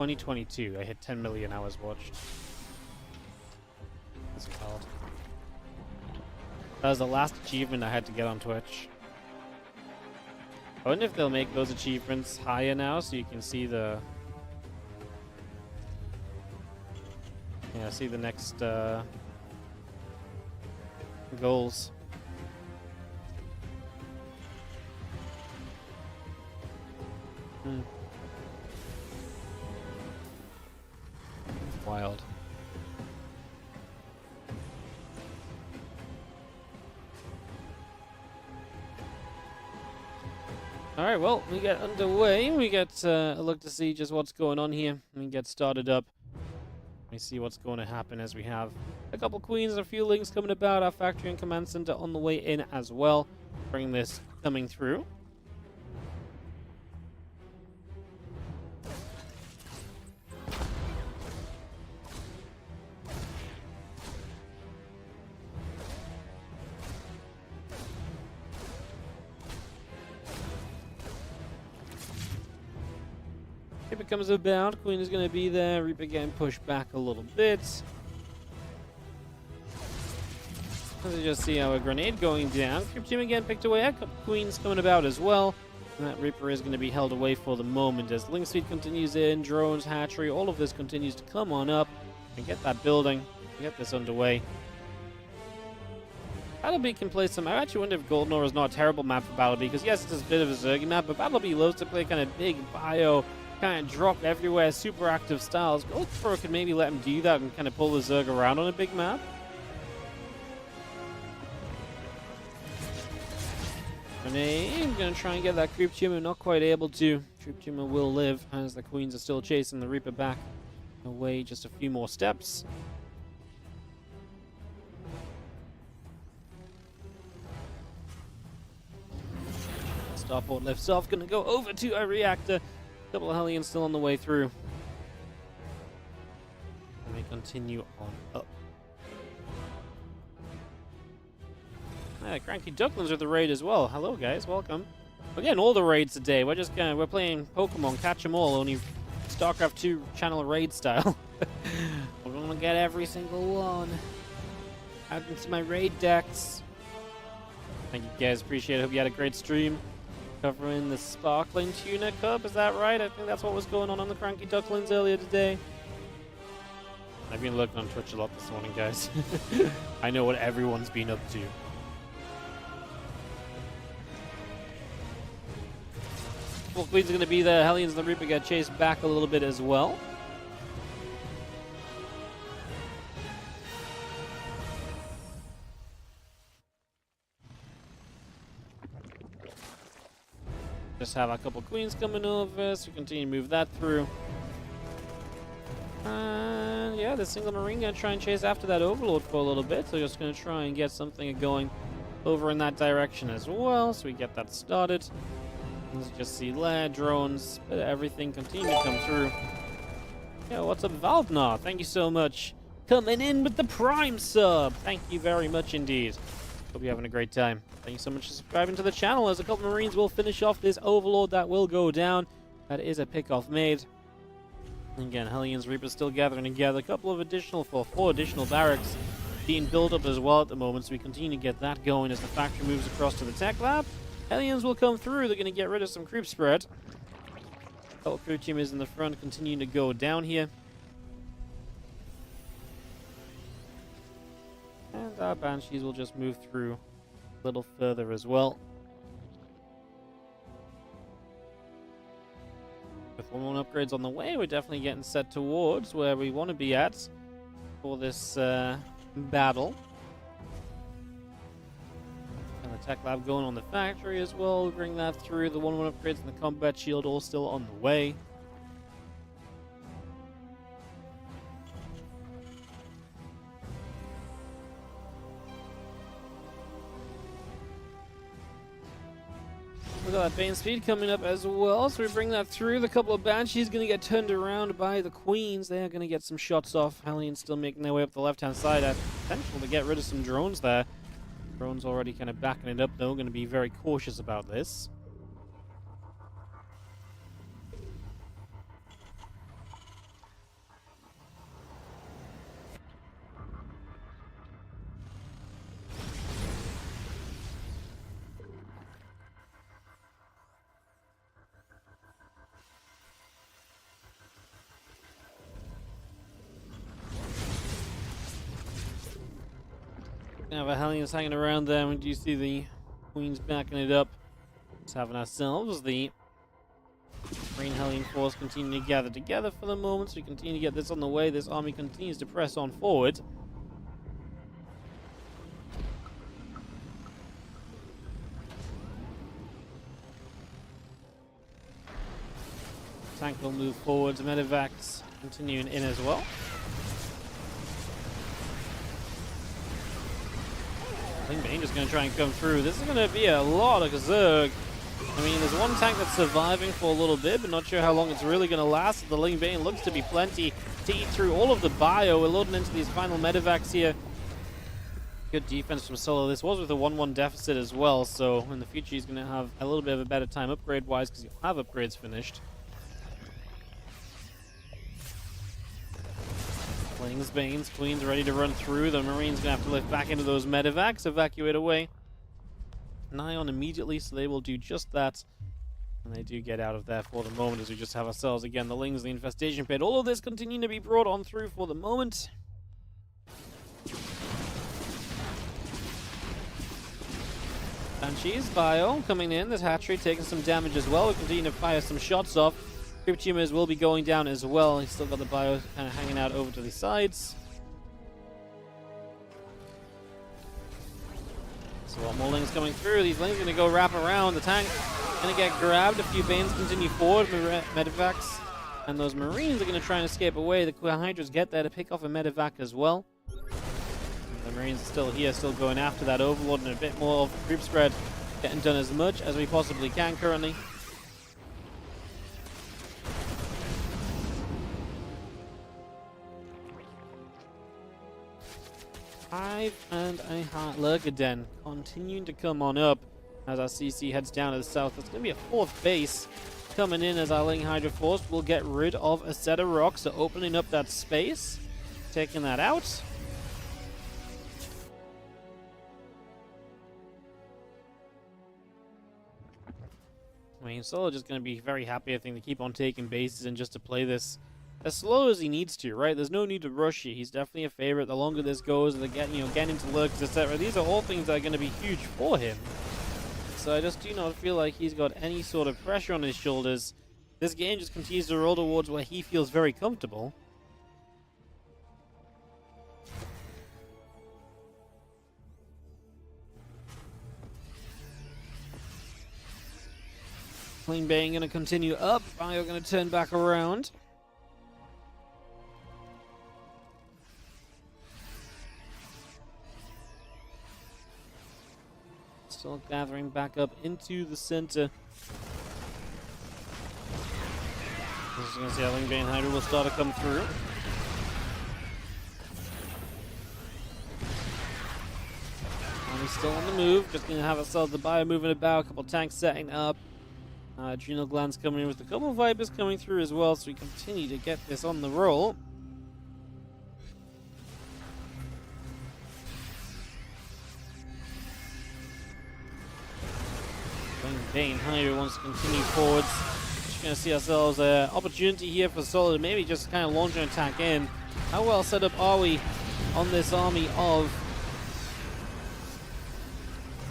2022. I hit 10 million hours watched. This is hard. That was the last achievement I had to get on Twitch. I wonder if they'll make those achievements higher now so you can see the... Yeah, see the next goals. Wild. Alright, well, we get underway. We get a look to see just what's going on here. We get started up. We see what's going to happen as we have a couple queens and a few links coming about. Our factory and command center on the way in as well. Bring this coming through. If it comes about, Queen is going to be there. Reaper getting pushed back a little bit. As you just see our grenade going down. Creep team again picked away. A couple Queens coming about as well. And that Reaper is going to be held away for the moment as link speed continues in. Drones, hatchery, all of this continues to come on up and get that building. Get this underway. Battlebee can play some... I actually wonder if Golden Ore is not a terrible map for Battlebee, because yes, it's a bit of a Zergy map, but Battlebee loves to play kind of big bio, kind of drop everywhere, super active styles. Golden Ore could maybe let him do that and kind of pull the Zerg around on a big map. Grenade, I'm going to try and get that Creep Tumor, not quite able to. Creep Tumor will live as the Queens are still chasing the Reaper back away just a few more steps. Starport lifts off, gonna go over to a reactor. Double Hellions still on the way through. And we continue on up. Cranky Ducklings with the raid as well. Hello guys, welcome. We're getting all the raids today. We're playing Pokemon Catch 'em All, only StarCraft 2 channel raid style. We're gonna get every single one. Add into my raid decks. Thank you guys, appreciate it. Hope you had a great stream. Covering the Sparkling Tuna Cup, is that right? I think that's what was going on the Cranky Ducklings earlier today. I've been looking on Twitch a lot this morning, guys. I know what everyone's been up to. Well, Queen's are going to be there. Hellions and the Reaper get chased back a little bit as well. Just have a couple Queens coming over, so we continue to move that through. And yeah, the single Marine gonna try and chase after that Overlord for a little bit, so just gonna try and get something going over in that direction as well, so we get that started. As you just see lair, drones, but everything continue to come through. Yeah, what's up, Valvnar? Thank you so much. Coming in with the Prime sub. Thank you very much indeed. Hope you're having a great time. Thank you so much for subscribing to the channel, as a couple Marines will finish off this Overlord that will go down. That is a pick-off made. And again, Hellions, Reapers still gathering together. A couple of additional, four additional barracks being built up as well at the moment, so we continue to get that going as the factory moves across to the tech lab. Hellions will come through. They're going to get rid of some creep spread. Couple crew team is in the front, continuing to go down here. And our Banshees will just move through a little further as well. With 1-1 upgrades on the way, we're definitely getting set towards where we want to be at for this battle. And the tech lab going on the factory as well. We'll bring that through. The 1-1 upgrades and the combat shield all still on the way. We got that Bane speed coming up as well, so we bring that through. The couple of Banshees going to get turned around by the Queens. They are going to get some shots off. Hellions still making their way up the left-hand side. Potential to get rid of some drones there. Drones already kind of backing it up, though. Going to be very cautious about this. Have a Hellions hanging around there. We do see the Queens backing it up. Just having ourselves the Green Hellion force continuing to gather together for the moment. So we continue to get this on the way. This army continues to press on forward. Tank will move forward. The medevacs continuing in as well. I think Bane is going to try and come through. This is going to be a lot of Zerg. I mean, there's one tank that's surviving for a little bit, but not sure how long it's really going to last. The Ling Bane looks to be plenty to eat through all of the bio. We're loading into these final medevacs here. Good defense from Solo. This was with a 1-1 deficit as well, so in the future he's going to have a little bit of a better time upgrade-wise because he'll have upgrades finished. Lings, Banes, Queens ready to run through. The Marines going to have to lift back into those medevacs, evacuate away. Nyon immediately, so they will do just that. And they do get out of there for the moment as we just have ourselves again the Lings, the Infestation Pit. All of this continuing to be brought on through for the moment. Banshees, Bio coming in. This hatchery taking some damage as well. We continue to fire some shots off. Crypt Tumors will be going down as well. He's still got the Bio kind of hanging out over to the sides. So a lot more Lings coming through. These Lings are going to go wrap around. The tank going to get grabbed. A few Banes continue forward. Medevacs. And those Marines are going to try and escape away. The Hydras get there to pick off a Medevac as well. And the Marines are still here, still going after that Overlord, and a bit more of the group spread. Getting done as much as we possibly can currently. And a Lurgaden continuing to come on up as our CC heads down to the south. There's going to be a fourth base coming in as our Ling Hydra force will get rid of a set of rocks, so opening up that space, taking that out. I mean, Solo just going to be very happy, I think, to keep on taking bases and just to play this as slow as he needs to, right? There's no need to rush it. He's definitely a favorite. The longer this goes, the getting into lurks, etc. These are all things that are going to be huge for him. So I just do not feel like he's got any sort of pressure on his shoulders. This game just continues to roll towards where he feels very comfortable. Clean Bang going to continue up. Bio going to turn back around. Still gathering back up into the center. As you can see, Ling Bane Hydra will start to come through. And he's still on the move. Just going to have ourselves the Bio moving about. A couple tanks setting up. Adrenal Glands coming in with a couple Vipers coming through as well. So we continue to get this on the roll. Bane Hydra wants to continue forwards. Just going to see ourselves an opportunity here for Solo to maybe just kind of launch an attack in. How well set up are we on this army of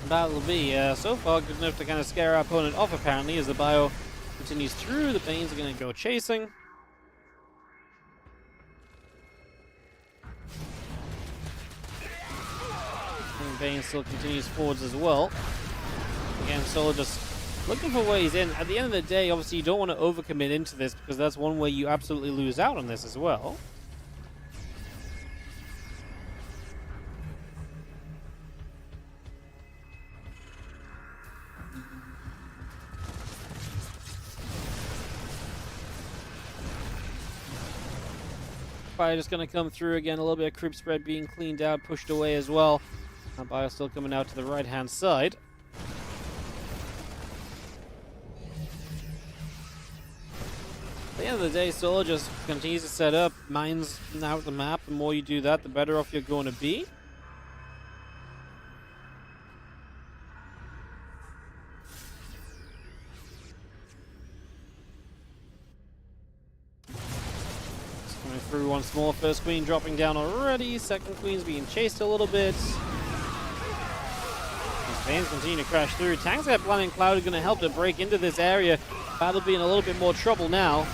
Battle B? So far, good enough to kind of scare our opponent off, apparently, as the Bio continues through. The Banes are going to go chasing. And Bane still continues forwards as well. Again, Solo just looking for ways in. At the end of the day, obviously, you don't want to overcommit into this because that's one way you absolutely lose out on this as well. Fire just going to come through again. A little bit of creep spread being cleaned out, pushed away as well. Bio still coming out to the right-hand side. At the end of the day, Solo just continues to set up, mines out the map. The more you do that, the better off you're going to be. Just coming through once more. First Queen dropping down already. Second Queen's being chased a little bit. Planes continue to crash through. Tanks got Planning Cloud are going to help to break into this area. Battle be in a little bit more trouble now.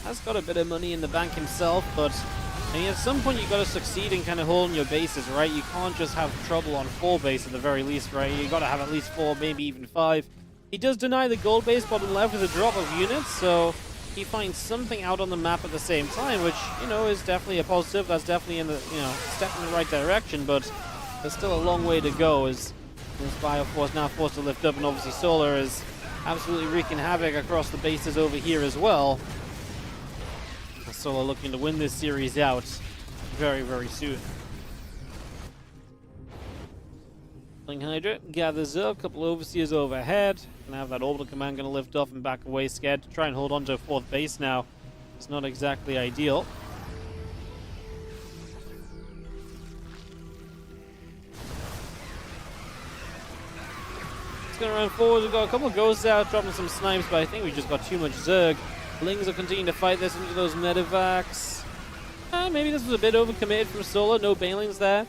Has got a bit of money in the bank himself, but I mean, at some point you got to succeed in kind of holding your bases, right? You can't just have trouble on 4 base at the very least, right? You got to have at least 4, maybe even 5. He does deny the gold base bottom left with a drop of units, so he finds something out on the map at the same time, which, you know, is definitely a positive. That's definitely in the, you know, step in the right direction, but there's still a long way to go as this Bioforce now forced to lift up, and obviously Solar is absolutely wreaking havoc across the bases over here as well. Solar looking to win this series out very, very soon. Fling Hydra gathers up, a couple overseers overhead. Gonna have that orbital command gonna lift off and back away, scared to try and hold on to a 4th base now. It's not exactly ideal. It's gonna run forward. We've got a couple of ghosts out, dropping some snipes, but I think we just got too much Zerg. Lings will continue to fight this into those medevacs. Maybe this was a bit overcommitted from Solar. No Banelings there.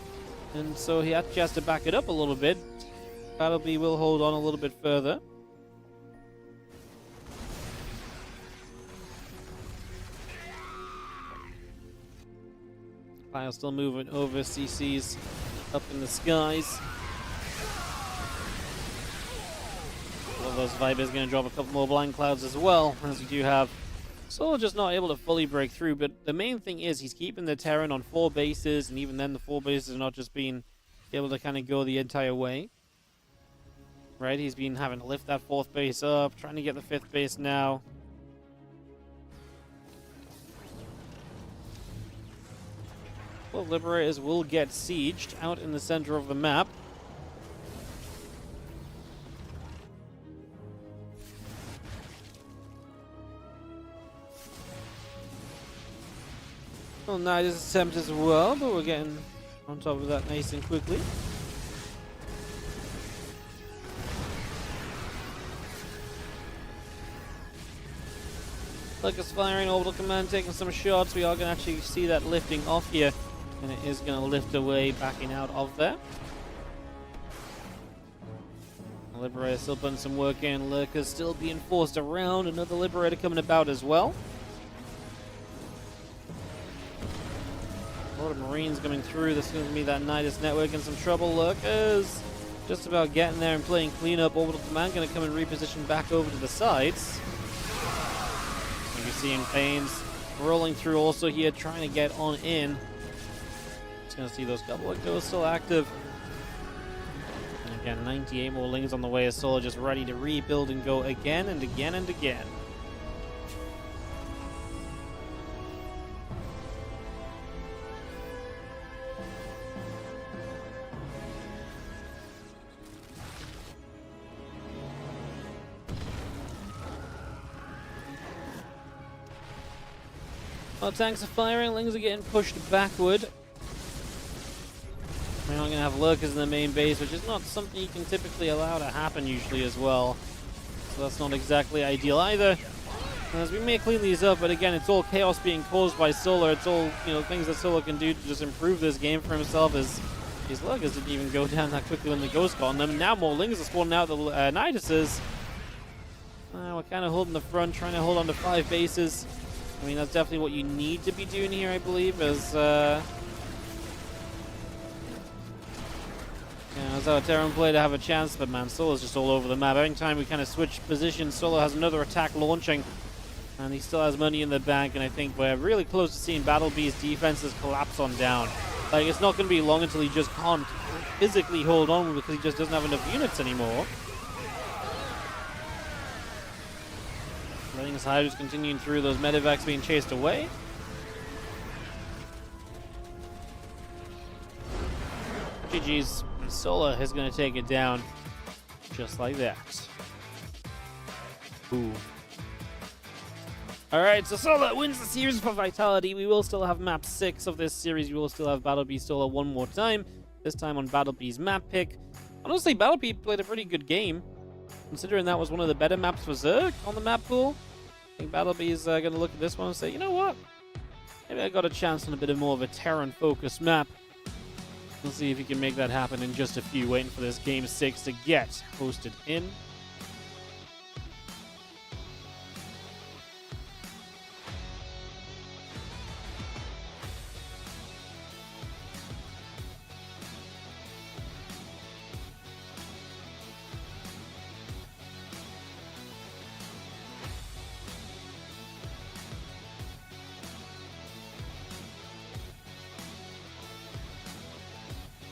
And so he actually has to back it up a little bit. Battlebee will hold on a little bit further. Cloud still moving over. CC's up in the skies. All of those Vipers going to drop a couple more blind clouds as well, as we do have Solar just not able to fully break through. But the main thing is he's keeping the Terran on 4 bases, and even then the 4 bases are not just being able to kind of go the entire way. Right, he's been having to lift that 4th base up, trying to get the 5th base now. Well, Liberators will get sieged out in the center of the map. Well, Nidus attempt as well, but we're getting on top of that nice and quickly. Lucas firing, orbital command taking some shots. We are going to actually see that lifting off here, and it is going to lift away, backing out of there. Liberator still putting some work in. Lurker's still being forced around. Another Liberator coming about as well. A lot of Marines coming through. This is going to be that Nidus network in some trouble. Lurkers just about getting there and playing cleanup. Orbital command going to come and reposition back over to the sides. You're seeing Pains rolling through also here, trying to get on in. Just going to see those couple of ghosts still active. And again, 98 more Lings on the way as Solar just ready to rebuild and go again and again and again. While tanks are firing, Lings are getting pushed backward. We're not going to have Lurkers in the main base, which is not something you can typically allow to happen usually as well. So that's not exactly ideal either. And as we may clean these up, but again, it's all chaos being caused by Solar. It's all, you know, things that Solar can do to just improve this game for himself, as his Lurkers didn't even go down that quickly when the Ghost got on them. Now more Lings are spawning out the Niduses. We're kind of holding the front, trying to hold on to 5 bases. I mean, that's definitely what you need to be doing here, I believe, as as our Terran play to have a chance, but man, Solar's just all over the map. Every time we kind of switch positions, Solar has another attack launching, and he still has money in the bank, and I think we're really close to seeing Battlebee's defenses collapse on down. Like, it's not going to be long until he just can't physically hold on because he just doesn't have enough units anymore. Letting his Hydras continuing through, those medevacs being chased away. GG's. Solar is going to take it down just like that. Boom. Alright, so Solar wins the series for Vitality. We will still have map 6 of this series. We will still have Battlebee Solar one more time. This time on Battlebee's map pick. Honestly, Battlebee played a pretty good game, considering that was one of the better maps for Zerg on the map pool. I think Battlebee is going to look at this one and say, you know what? Maybe maybe I got a chance on a bit of more of a Terran-focused map. We'll see if he can make that happen in just a few, waiting for this Game 6 to get hosted in.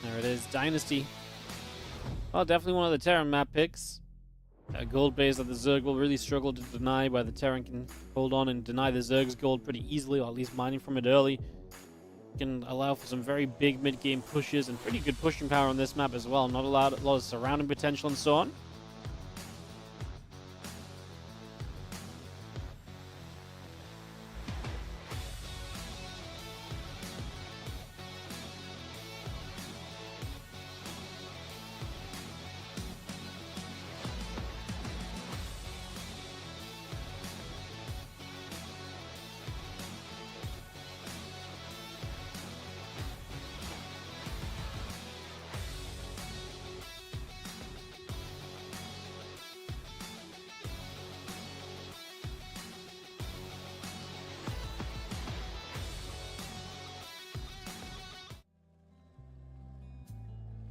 There it is, Dynasty. Well, definitely one of the Terran map picks. Gold base that the Zerg will really struggle to deny, while the Terran can hold on and deny the Zerg's gold pretty easily, or at least mining from it early. Can allow for some very big mid-game pushes and pretty good pushing power on this map as well. Not a lot of surrounding potential and so on.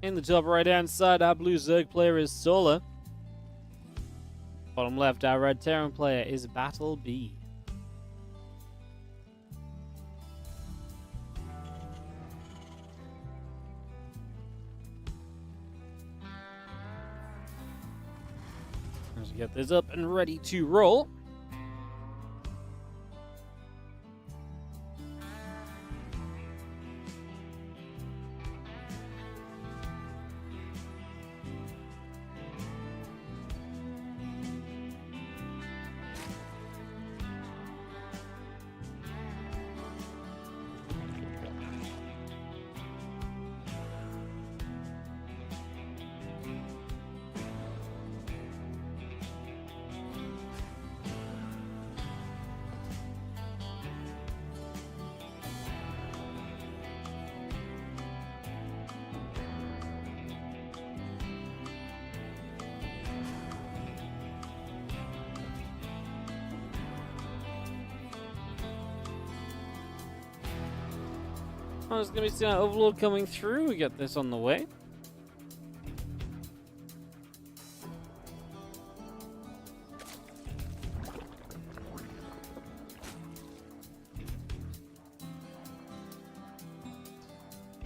In the top right-hand side, our blue Zerg player is Solar. Bottom left, our red Terran player is Battle B. Let's get this up and ready to roll. Oh, there's going to be some Overlord coming through. We get this on the way.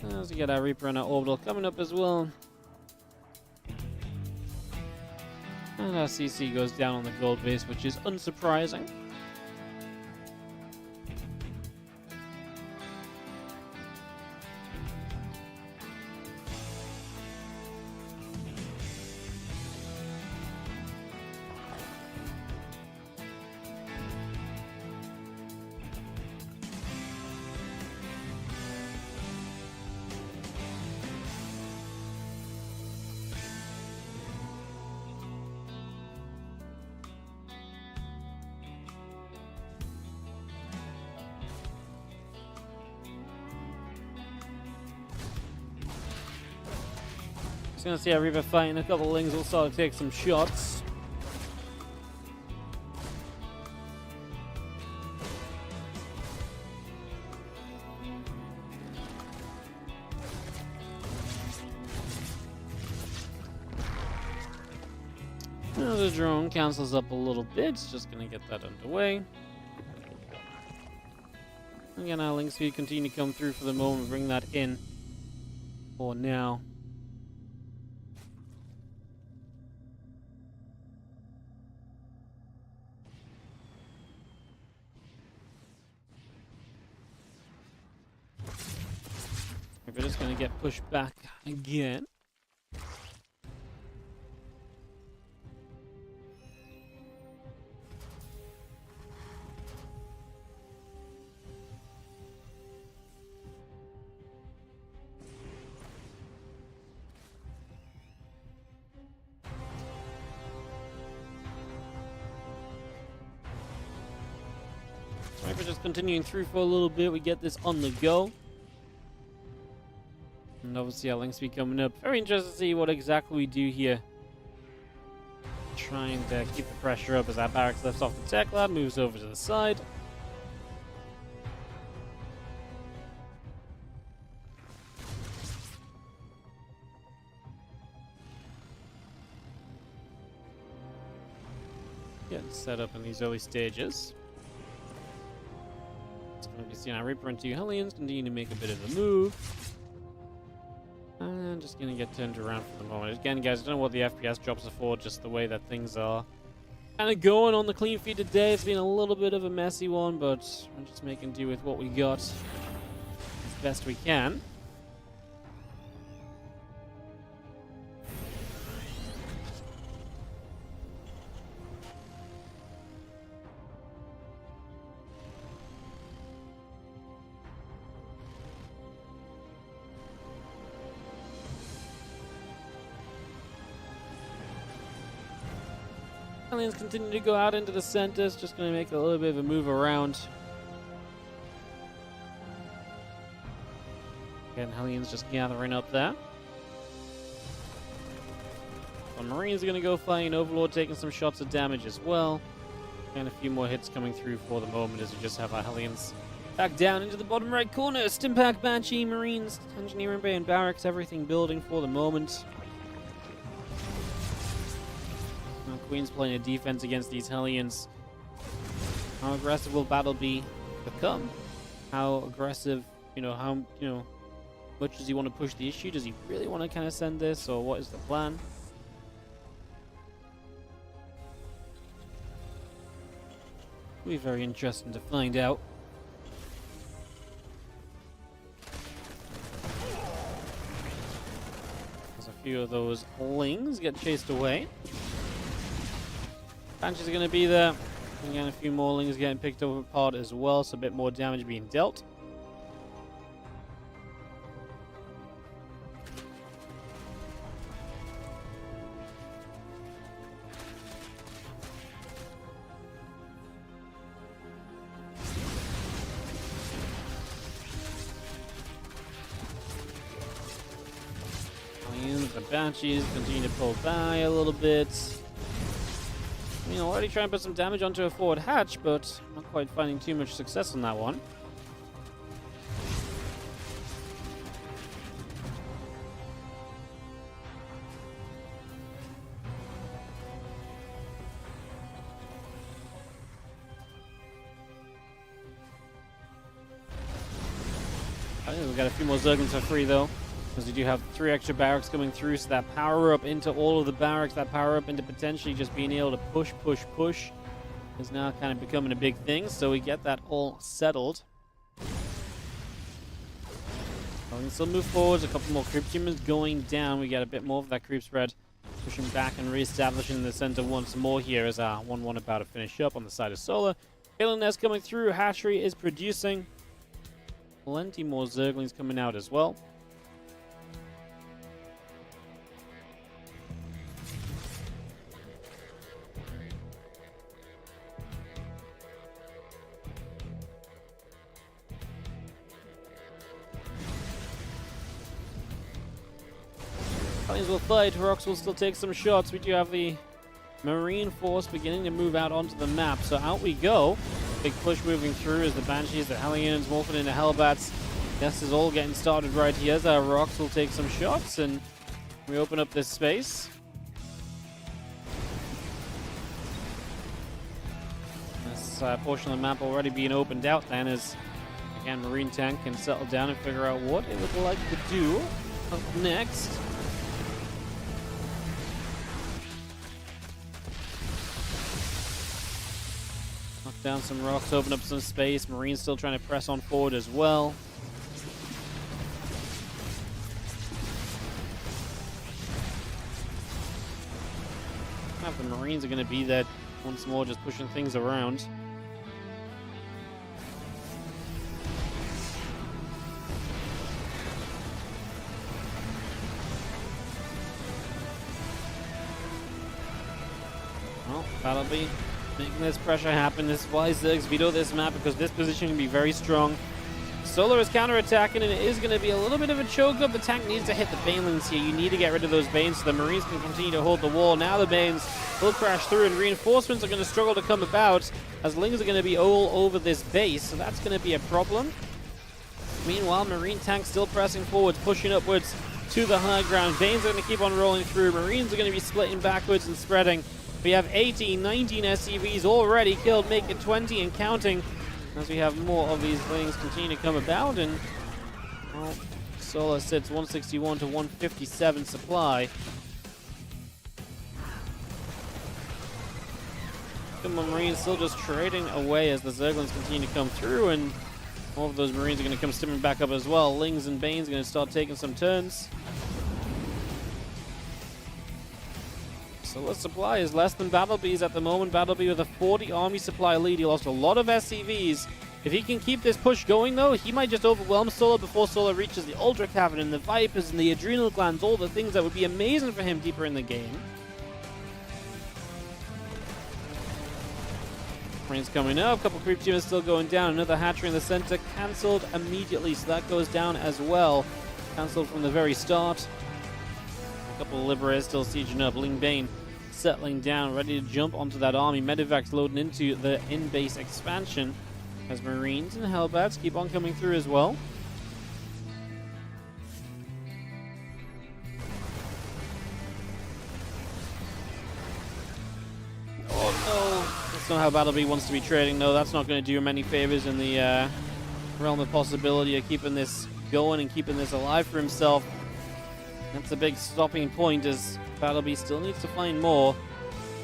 Let's get our Reaper and our Orbital coming up as well. And our CC goes down on the gold base, which is unsurprising. Just gonna see our Reaper fighting. A couple of Lings will start to take some shots. Now the drone cancels up a little bit. It's just gonna get that underway. Again, our Link speed continue to come through for the moment. Bring that in for now. We're just going to get pushed back again. Maybe just continuing through for a little bit. We get this on the go. And obviously our links be coming up. Very interested to see what exactly we do here. Trying to keep the pressure up as our barracks lifts off the tech lab, moves over to the side. Getting set up in these early stages. It's going to be seeing our Reaper and 2 Hellions continue to make a bit of a move. And just going to get turned around for the moment. Again, guys, I don't know what the FPS drops are for, just the way that things are kind of going on the clean feed today. It's been a little bit of a messy one, but we're just making do with what we got as best we can. Hellions continue to go out into the center. It's just going to make a little bit of a move around. Again, Hellions just gathering up there. The Marines are going to go flying. Overlord taking some shots of damage as well. And a few more hits coming through for the moment as we just have our Hellions back down into the bottom right corner. Stimpack, Banshee, Marines, Engineering Bay, and Barracks. Everything building for the moment. Queen's playing a defense against these Hellions. How aggressive will battle become? How aggressive, how much does he want to push the issue? Does he really want to kind of send this, or what is the plan? It'll be very interesting to find out. As a few of those lings get chased away. Banshees are going to be there. Again, a few more lings getting picked up apart as well, so a bit more damage being dealt. And the Banshees continue to pull by a little bit. Already trying to put some damage onto a forward hatch, but not quite finding too much success on that one. I think we've got a few more Zerglings for free, though. Because we do have 3 extra barracks coming through, so that power up into all of the barracks, that power up into potentially just being able to push is now kind of becoming a big thing, so we get that all settled. We can still move forwards, a couple more creep tumors going down. We get a bit more of that creep spread, pushing back and re-establishing the center once more here as our 1-1 about to finish up on the side of Solar. Alien Nest coming through, Hatchery is producing. Plenty more Zerglings coming out as well. Hellions will fight, Rocks will still take some shots. We do have the Marine force beginning to move out onto the map, so out we go. Big push moving through as the Banshees, the Hellions, morphing into Hellbats. This is all getting started right here as our Rocks will take some shots and we open up this space. This portion of the map already being opened out then as, again, Marine Tank can settle down and figure out what it would like to do up next. Knock down some rocks, open up some space. Marines still trying to press on forward as well. The Marines are going to be there once more, just pushing things around. Well, that'll be Making this pressure happen. This is why Zergs veto this map, because this position can be very strong. Solar is counterattacking, and it is going to be a little bit of a choke up. The tank needs to hit the banelings here. You need to get rid of those Banes so the Marines can continue to hold the wall. Now the Banes will crash through, and reinforcements are going to struggle to come about as Lings are going to be all over this base, so that's going to be a problem. Meanwhile, Marine tanks still pressing forwards, pushing upwards to the high ground. Banes are going to keep on rolling through. Marines are going to be splitting backwards and spreading. We have 18, 19 SCVs already killed, make it 20 and counting. As we have more of these things continue to come about, and well, Solar sits 161 to 157 supply. Come on, Marines still just trading away as the Zerglings continue to come through, and all of those Marines are going to come stimming back up as well. Lings and Banes are going to start taking some turns. Solar's supply is less than Battlebee's at the moment. Battlebee with a 40 army supply lead. He lost a lot of SCVs. If he can keep this push going, though, he might just overwhelm Solar before Solar reaches the Ultra Cavern and the Vipers and the Adrenal Glands, all the things that would be amazing for him deeper in the game. Marines coming up, a couple creep tuners still going down. Another hatchery in the center, cancelled immediately, so that goes down as well. Cancelled from the very start. A couple of Liberators still sieging up. Ling Bane settling down, ready to jump onto that army. Medivacs loading into the in-base expansion as Marines and Hellbats keep on coming through as well. Oh no, that's not how Battlebee wants to be trading though. That's not going to do him any favors in the realm of possibility of keeping this going and keeping this alive for himself. That's a big stopping point as Battlebee still needs to find more.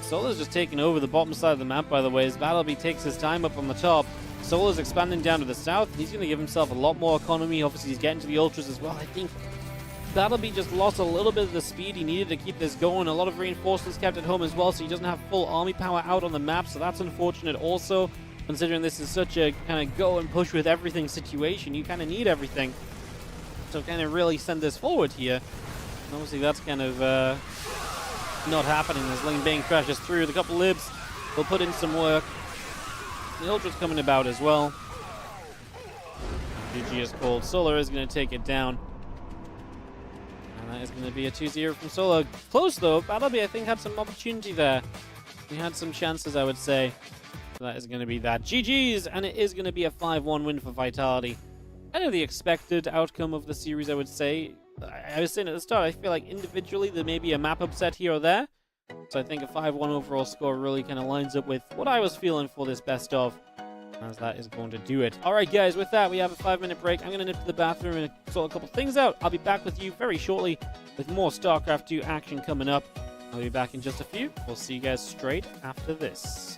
Solar's just taking over the bottom side of the map, by the way, as Battlebee takes his time up on the top. Solar's expanding down to the south. He's going to give himself a lot more economy. Obviously, he's getting to the Ultras as well. I think Battlebee just lost a little bit of the speed he needed to keep this going. A lot of reinforcements kept at home as well, so he doesn't have full army power out on the map, so that's unfortunate also, considering this is such a kind of go and push with everything situation. You kind of need everything. So kind of really send this forward here. And obviously, that's kind of not happening as Ling Bane crashes through. The couple libs will put in some work. The Ultra's coming about as well. GG is called. Solar is going to take it down. And that is going to be a 2-0 from Solar. Close though. Battlebee, I think, had some opportunity there. He had some chances, I would say. So that is going to be that. GG's, and it is going to be a 5-1 win for Vitality. Kind of the expected outcome of the series, I would say. I was saying at the start, I feel like individually there may be a map upset here or there. So I think a 5-1 overall score really kind of lines up with what I was feeling for this best of, as that is going to do it. Alright guys, with that we have a 5-minute break. I'm going to nip to the bathroom and sort a couple things out. I'll be back with you very shortly with more StarCraft 2 action coming up. I'll be back in just a few. We'll see you guys straight after this.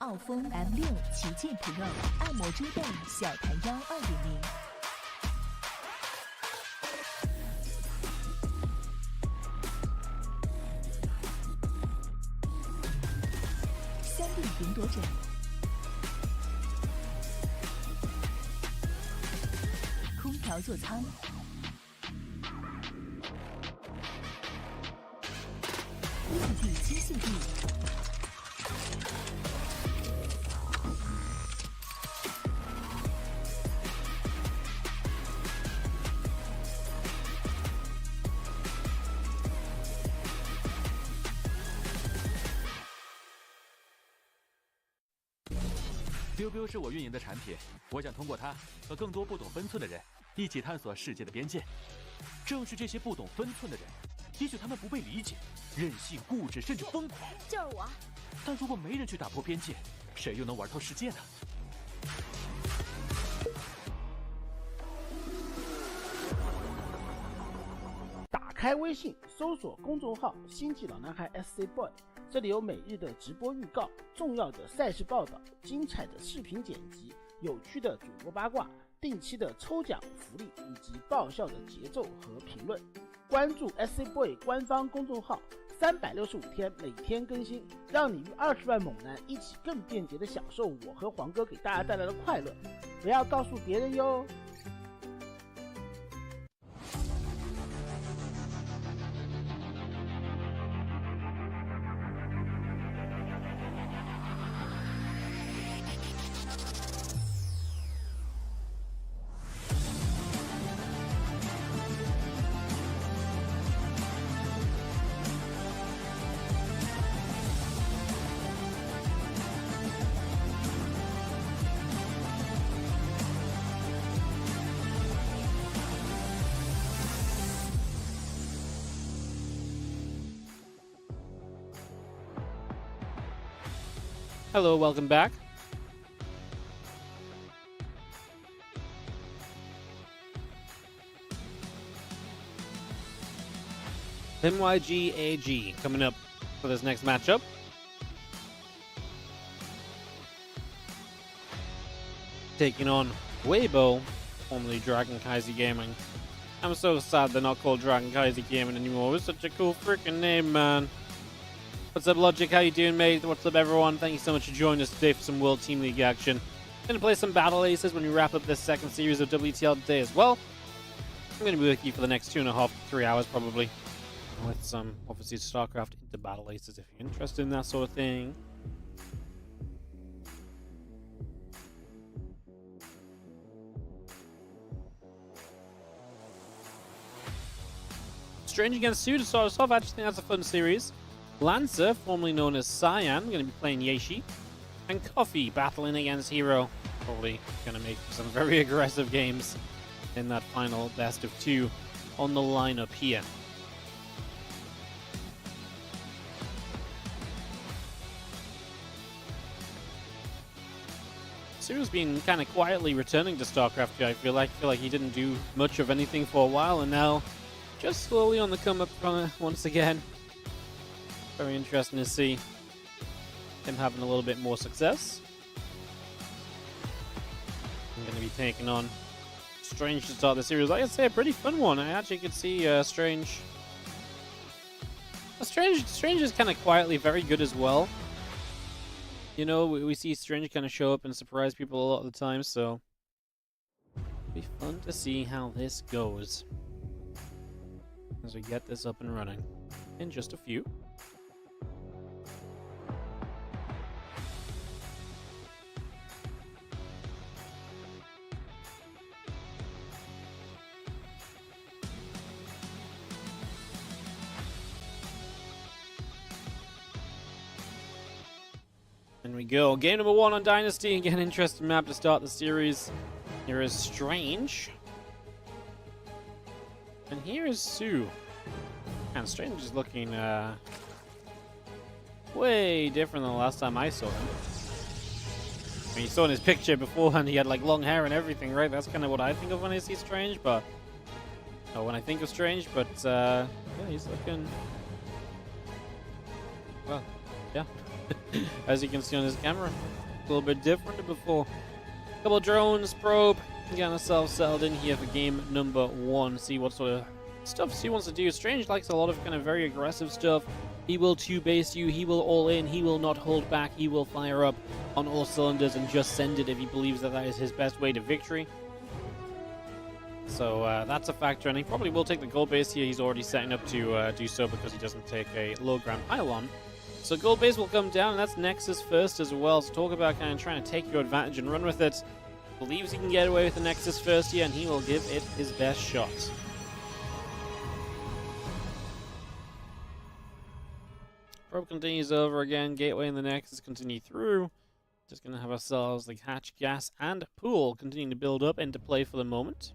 傲风 M6旗舰 Pro 按摩桌带小弹腰2.0。3D 云朵枕，空调座舱，立体机械臂，biu 是我运营的产品，我想通过它和更多不懂分寸的人一起探索世界的边界。正是这些不懂分寸的人，也许他们不被理解，任性、固执，甚至疯狂。就是我。但如果没人去打破边界，谁又能玩透世界呢？打开微信，搜索公众号“星际老男孩 SC Boy”。这里有每日的直播预告、重要的赛事报道、精彩的视频剪辑、有趣的主播八卦、定期的抽奖福利以及爆笑的节奏和评论。关注 SC Boy 官方公众号，365天每天更新，让你与20万猛男一起更便捷的享受我和黄哥给大家带来的快乐。不要告诉别人哟。Hello, welcome back. MYG AG coming up for this next matchup. Taking on Weibo, formerly Dragon Kaiser Gaming. I'm so sad they're not called Dragon Kaiser Gaming anymore. It's such a cool freaking name, man. What's up, Logic? How you doing, mate? What's up, everyone? Thank you so much for joining us today for some World Team League action. Gonna play some Battle Aces when we wrap up this second series of WTL today as well. I'm gonna be with you for the next 2.5 to 3 hours probably, with some obviously StarCraft into Battle Aces if you're interested in that sort of thing. Strange against Sue to start us off. I actually think that's a fun series. Lancer, formerly known as Cyan, going to be playing Yeshi. And Coffee battling against Hero. Probably going to make some very aggressive games in that final best of 2 on the lineup here. Sue's been kind of quietly returning to StarCraft 2, I feel like he didn't do much of anything for a while, and now just slowly on the come up once again. Very interesting to see him having a little bit more success. I'm going to be taking on Strange to start the series. Like I say, a pretty fun one. I actually could see Strange. Strange is kind of quietly very good as well. You know, we see Strange kind of show up and surprise people a lot of the time, so it'll be fun to see how this goes as we get this up and running in just a few. And we go. Game number 1 on Dynasty. Again, interesting map to start the series. Here is Strange. And here is Sue. And Strange is looking way different than the last time I saw him. I mean, you saw in his picture beforehand he had like long hair and everything, right? That's kind of what I think of when I see Strange, but... Oh, when I think of Strange, but yeah, he's looking... Well, yeah. As you can see on this camera, a little bit different than before. Couple drones, probe, getting ourselves settled in here for game number 1. See what sort of stuff he wants to do. Strange likes a lot of kind of very aggressive stuff. He will two-base you, he will all in, he will not hold back, he will fire up on all cylinders and just send it if he believes that that is his best way to victory. So that's a factor, and he probably will take the gold base here. He's already setting up to do so because he doesn't take a low ground pylon. So gold base will come down, and that's Nexus first as well. So talk about kind of trying to take your advantage and run with it. Believes he can get away with the Nexus first here, and he will give it his best shot. Probe continues over again. Gateway and the Nexus continue through. Just going to have ourselves the hatch, gas, and pool continuing to build up into play for the moment.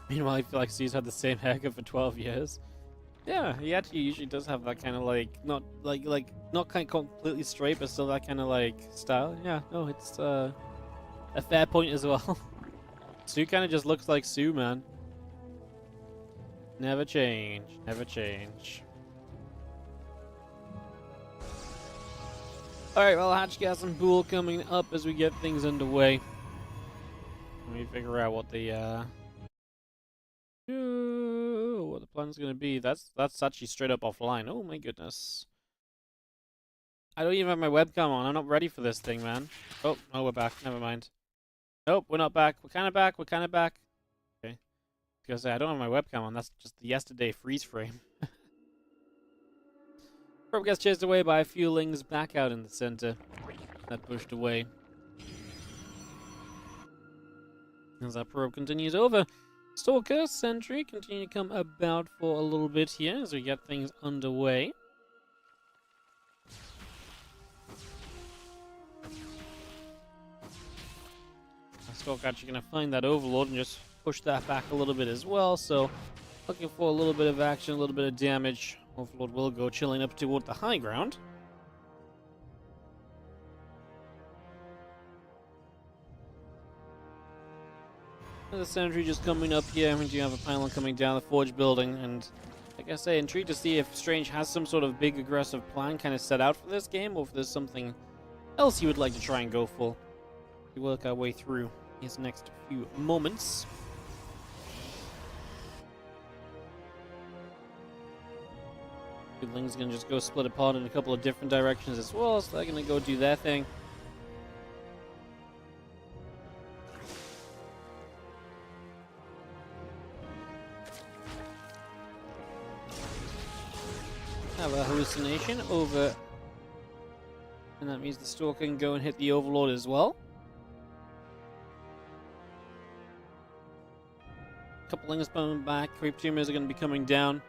Meanwhile, I feel like Sue's had the same haircut for 12 years. Yeah, he actually usually does have that kind of not kind of completely straight, but still that kind of style. Yeah, no, it's a fair point as well. Sue kind of just looks like Sue, man. Never change, never change. Alright, well, hatch, gas, and pool coming up as we get things underway. Let me figure out what the plan's gonna be. That's actually straight up offline. Oh my goodness. I don't even have my webcam on. I'm not ready for this thing, man. Oh, no, we're back. Never mind. Nope, we're not back. We're kind of back. We're kind of back. Okay. Because I don't have my webcam on. That's just the yesterday freeze frame. Probe gets chased away by a few lings back out in the center. That pushed away. As that probe continues over, Stalker, Sentry continue to come about for a little bit here as we get things underway. Stalker actually going to find that Overlord and just push that back a little bit as well, so looking for a little bit of action, a little bit of damage. Overlord will go chilling up toward the high ground. The Sentry just coming up here. We do have a pylon coming down the Forge building, and like I say, intrigued to see if Strange has some sort of big aggressive plan kind of set out for this game, or if there's something else he would like to try and go for. We work our way through his next few moments. Goodling's gonna just go split apart in a couple of different directions as well, so they're gonna go do their thing. Have a hallucination over, and that means the Stalker can go and hit the Overlord as well. Couple lings coming back. Creep tumors are going to be coming down.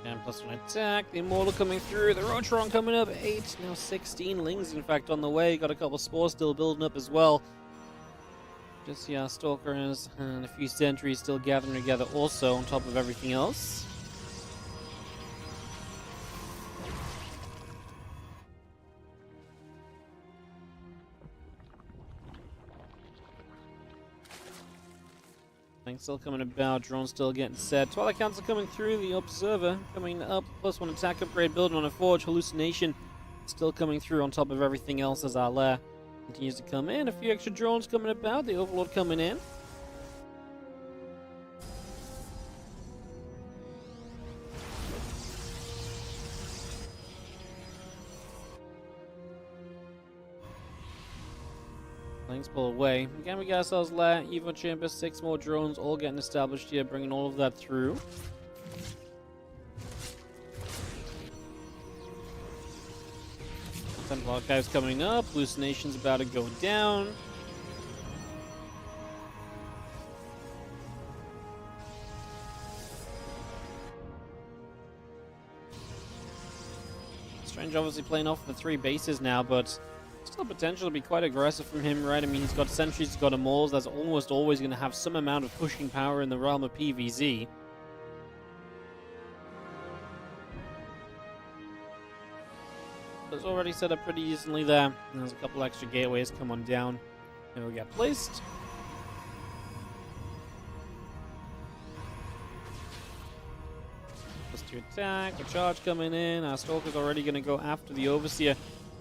And +1 attack. The Immortal coming through. The Rotron coming up. 8, now 16 lings in fact on the way. Got a couple spores still building up as well. Just see our Stalkers and a few sentries still gathering together also on top of everything else. Things still coming about, drone still getting set. Twilight Council coming through, the Observer coming up, +1 attack upgrade building on a Forge, Hallucination still coming through on top of everything else as our lair continues to come in. A few extra drones coming about, the Overlord coming in. Things pull away. Again, we got ourselves lair, Evo Chamber, 6 more drones, all getting established here, bringing all of that through. Temple Archives coming up, Hallucination's about to go down. Strange obviously playing off the 3 bases now, but still potential to be quite aggressive from him, right? I mean, he's got sentries, he's got immortals. That's almost always going to have some amount of pushing power in the realm of PvZ. was already set up pretty decently there. And there's a couple extra gateways come on down. And we get placed. To attack, the charge coming in. Our Stalker's already going to go after the Overseer.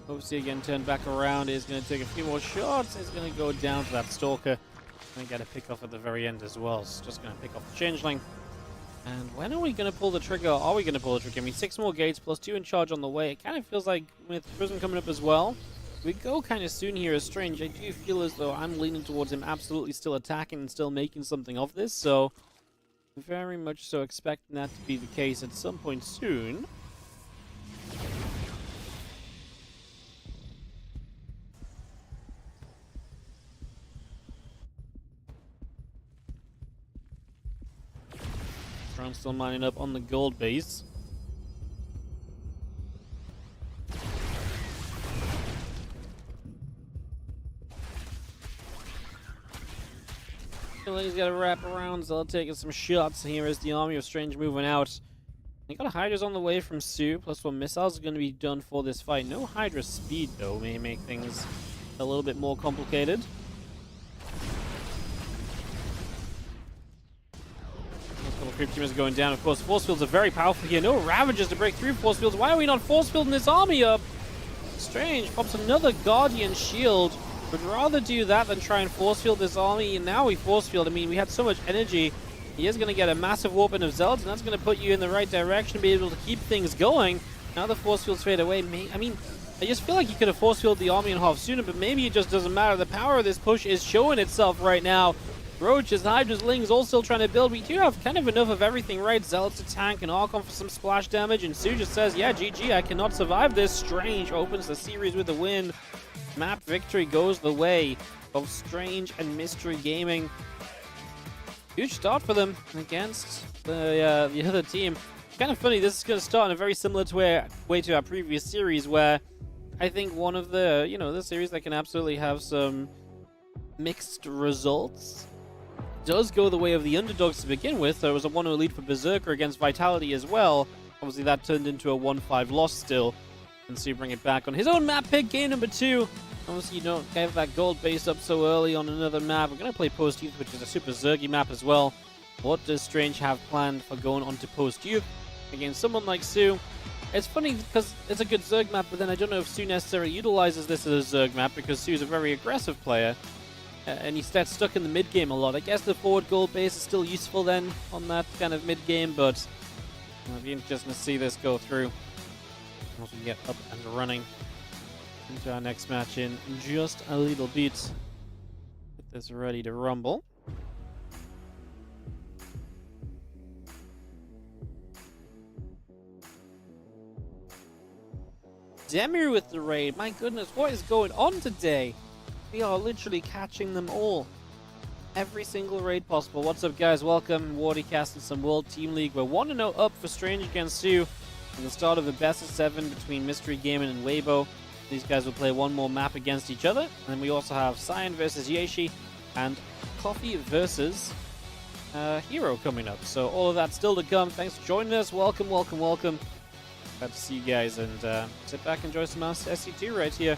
Overseer again turned back around, is going to take a few more shots, is going to go down to that Stalker. And get a pick off at the very end as well. So just going to pick off the Changeling. And when are we going to pull the trigger? Are we going to pull the trigger? I mean, 6 more gates plus 2 in charge on the way. It kind of feels like with Prism coming up as well, we go kind of soon here as Strange. I do feel as though I'm leaning towards him absolutely still attacking and still making something of this, so very much so expecting that to be the case at some point soon. Strong still mining up on the gold base. He's got to wrap around, so I'll take some shots here as the army of Strange moving out. They got a Hydra's on the way from Sue, plus 1 missiles are going to be done for this fight. No Hydra speed, though, may make things a little bit more complicated. A couple of creep teamers going down. Of course, force fields are very powerful here. No Ravagers to break through force fields. Why are we not force fielding this army up? Strange pops another Guardian Shield. Would rather do that than try and force field this army, and now we force field. I mean, we had so much energy. He is going to get a massive warp in of Zealots, and that's going to put you in the right direction, be able to keep things going. Now the force fields fade away. I mean, I just feel like he could have force fielded the army in half sooner, but maybe it just doesn't matter. The power of this push is showing itself right now. Roaches, Hydras, Lings all still trying to build. We do have kind of enough of everything, right? Zealots to tank and Archon for some splash damage, and Sue just says, yeah, GG, I cannot survive this. Strange opens the series with a win. Map victory goes the way of Strange and Mystery Gaming. Huge start for them against the other team. Kind of funny, this is going to start in a very similar way to our previous series, where I think one of the, the series that can absolutely have some mixed results does go the way of the underdogs to begin with. There was a 1-0 lead for Berserker against Vitality as well. Obviously that turned into a 1-5 loss still. And so you bring it back on his own map pick, game number 2. Obviously, you don't have that gold base up so early on another map. We're going to play Post Youth, which is a super Zergy map as well. What does Strange have planned for going on to Post Youth against someone like Sue? It's funny because it's a good Zerg map, but then I don't know if Sue necessarily utilizes this as a Zerg map because Sue's a very aggressive player. And he's stuck in the mid-game a lot. I guess the forward gold base is still useful then on that kind of mid-game, but it'll be interesting to see this go through. Once we get up and running into our next match in just a little bit. Get this ready to rumble. Demir with the raid. My goodness, what is going on today? We are literally catching them all. Every single raid possible. What's up, guys? Welcome. Wardy casting some World Team League. We're 1-0 up for Strange against Sue. And the start of the best of 7 between Mystery Gaming and Weibo. These guys will play one more map against each other. And we also have Cyan versus Yeshi and Coffee versus Hero coming up. So all of that still to come. Thanks for joining us. Welcome, welcome, welcome. Glad to see you guys, and sit back and enjoy some SC2 right here.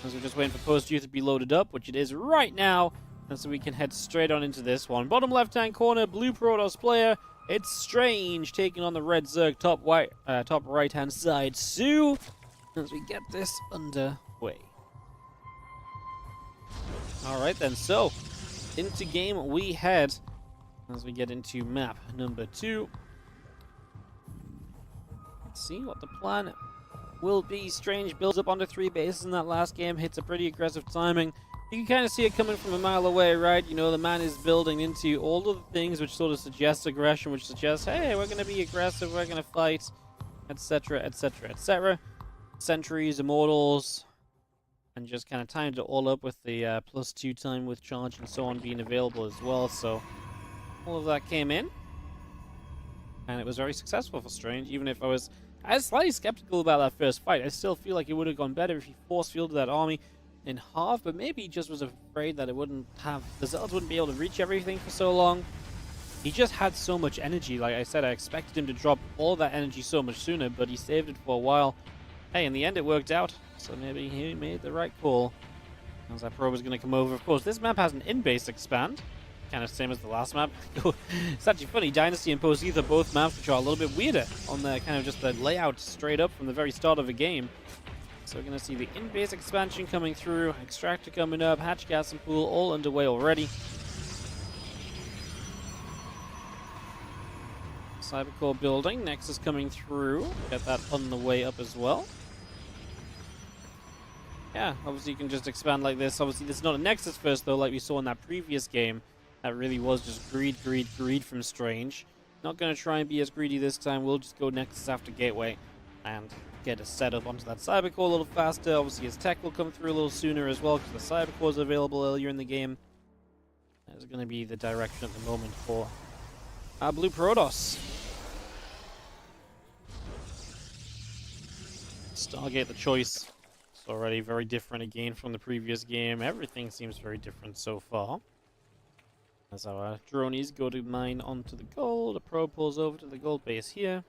As we're just waiting for Post Youth to be loaded up, which it is right now. And so we can head straight on into this one. Bottom left-hand corner, blue Protoss player. It's Strange taking on the red Zerg top right-hand side. Sue, as we get this underway. Alright then, so into game we head as we get into map number 2. Let's see what the plan will be. Strange builds up onto 3 bases in that last game, hits a pretty aggressive timing. You can kind of see it coming from a mile away, right? You know, the man is building into all of the things which sort of suggest aggression, which suggests, hey, we're going to be aggressive, we're going to fight, etc., etc., etc. Sentries, Immortals, and just kind of timed it all up with the +2 time with charge and so on being available as well. So all of that came in, and it was very successful for Strange. Even if I was slightly skeptical about that first fight, I still feel like it would have gone better if he force fielded that army in half, but maybe he just was afraid that it wouldn't have, the Zealots wouldn't be able to reach everything for so long. He just had so much energy. Like I said, I expected him to drop all that energy so much sooner, but he saved it for a while. Hey, in the end it worked out. So maybe he made the right call. As that probe is going to come over. Of course, this map has an in-base expand. Kind of same as the last map. It's actually funny, Dynasty and Post-Ether, both maps which are a little bit weirder on the kind of just the layout straight up from the very start of the game. So we're going to see the in-base expansion coming through, Extractor coming up, Hatch Gas and Pool all underway already. Cybercore building, Nexus coming through. Get that on the way up as well. Yeah, obviously you can just expand like this. Obviously this is not a Nexus first though, like we saw in that previous game. That really was just greed, greed, greed from Strange. Not going to try and be as greedy this time. We'll just go Nexus after Gateway and get a setup onto that Cybercore a little faster. Obviously his tech will come through a little sooner as well because the Cybercore is available earlier in the game. That is going to be the direction at the moment for our Blue Protoss. Stargate the choice. It's already very different again from the previous game. Everything seems very different so far. As our dronies go to mine onto the gold, the probe pulls over to the gold base here.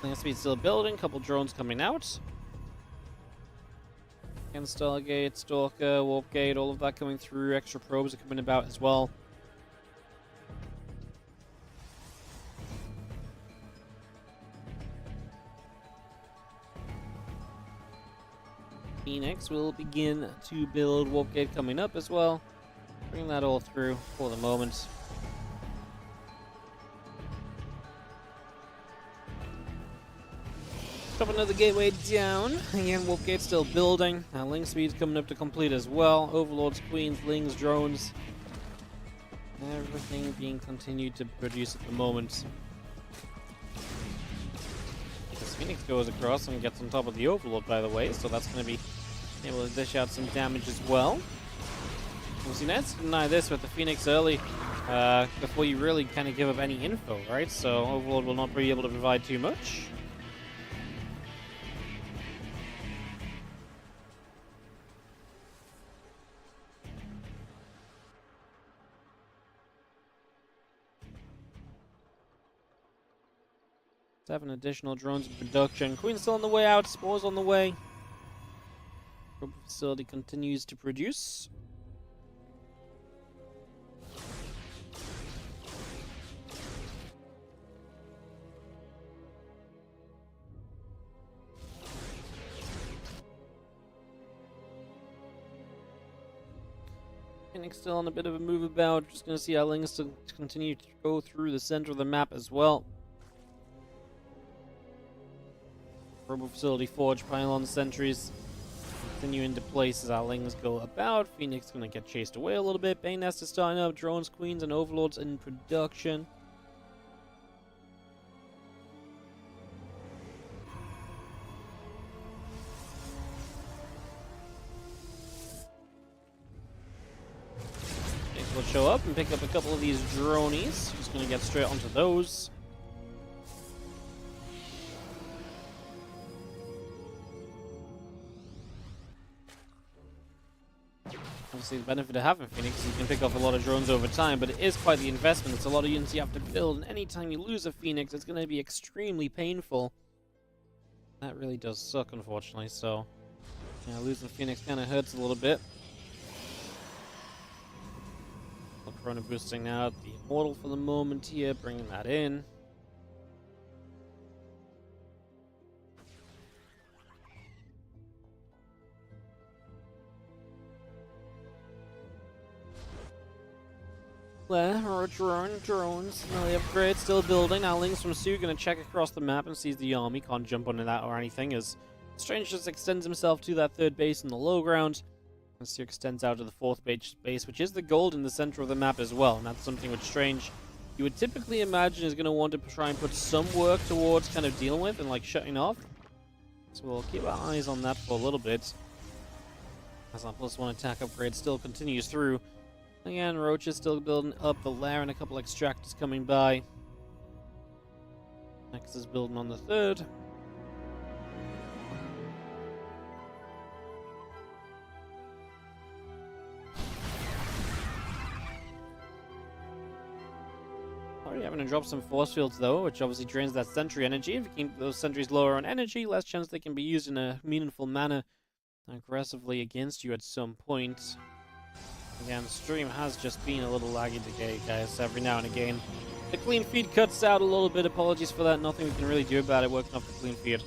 Land speed still building, couple drones coming out. And Stargate, Stalker, Warp Gate, all of that coming through. Extra probes are coming about as well. Phoenix will begin to build. Warp Gate coming up as well. Bring that all through for the moment. Drop another gateway down. Again, Warp Gate still building. Link speed's coming up to complete as well. Overlords, Queens, Lings, drones. Everything being continued to produce at the moment. This Phoenix goes across and gets on top of the Overlord, by the way, so that's going to be able to dish out some damage as well. Obviously, let's deny this with the Phoenix early before you really kind of give up any info, right? So Overlord will not be able to provide too much. Seven additional drones in production. Queen's still on the way out. Spores on the way. Probe facility continues to produce. Phoenix still on a bit of a move about. Just going to see how Lings to continue to go through the center of the map as well. Robo Facility Forge, Pylon Sentries continue into place as our Lings go about. Phoenix going to get chased away a little bit. Bane Nest is starting up. Drones, Queens, and Overlords in production. Phoenix will show up and pick up a couple of these dronies. Just going to get straight onto those. Obviously, the benefit of having Phoenix is you can pick off a lot of drones over time, but it is quite the investment. It's a lot of units you have to build, and anytime you lose a Phoenix, it's going to be extremely painful. That really does suck, unfortunately, so yeah, losing Phoenix kind of hurts a little bit. Chrono boosting out the Immortal for the moment here, bringing that in. Drones, melee upgrade, still building. Now Lings from Sue gonna check across the map and sees the army. Can't jump onto that or anything, as Strange just extends himself to that third base in the low ground. And Sue extends out to the fourth base, which is the gold in the center of the map as well. And that's something which Strange you would typically imagine is gonna want to try and put some work towards kind of dealing with and like shutting off. So we'll keep our eyes on that for a little bit. As our +1 attack upgrade still continues through. Again, Roach is still building up the lair and a couple extractors coming by. Next is building on the third. Already having to drop some force fields though, which obviously drains that sentry energy. If you keep those sentries lower on energy, less chance they can be used in a meaningful manner aggressively against you at some point. Again, the stream has just been a little laggy today, guys, every now and again. The clean feed cuts out a little bit. Apologies for that. Nothing we can really do about it working off the clean feed.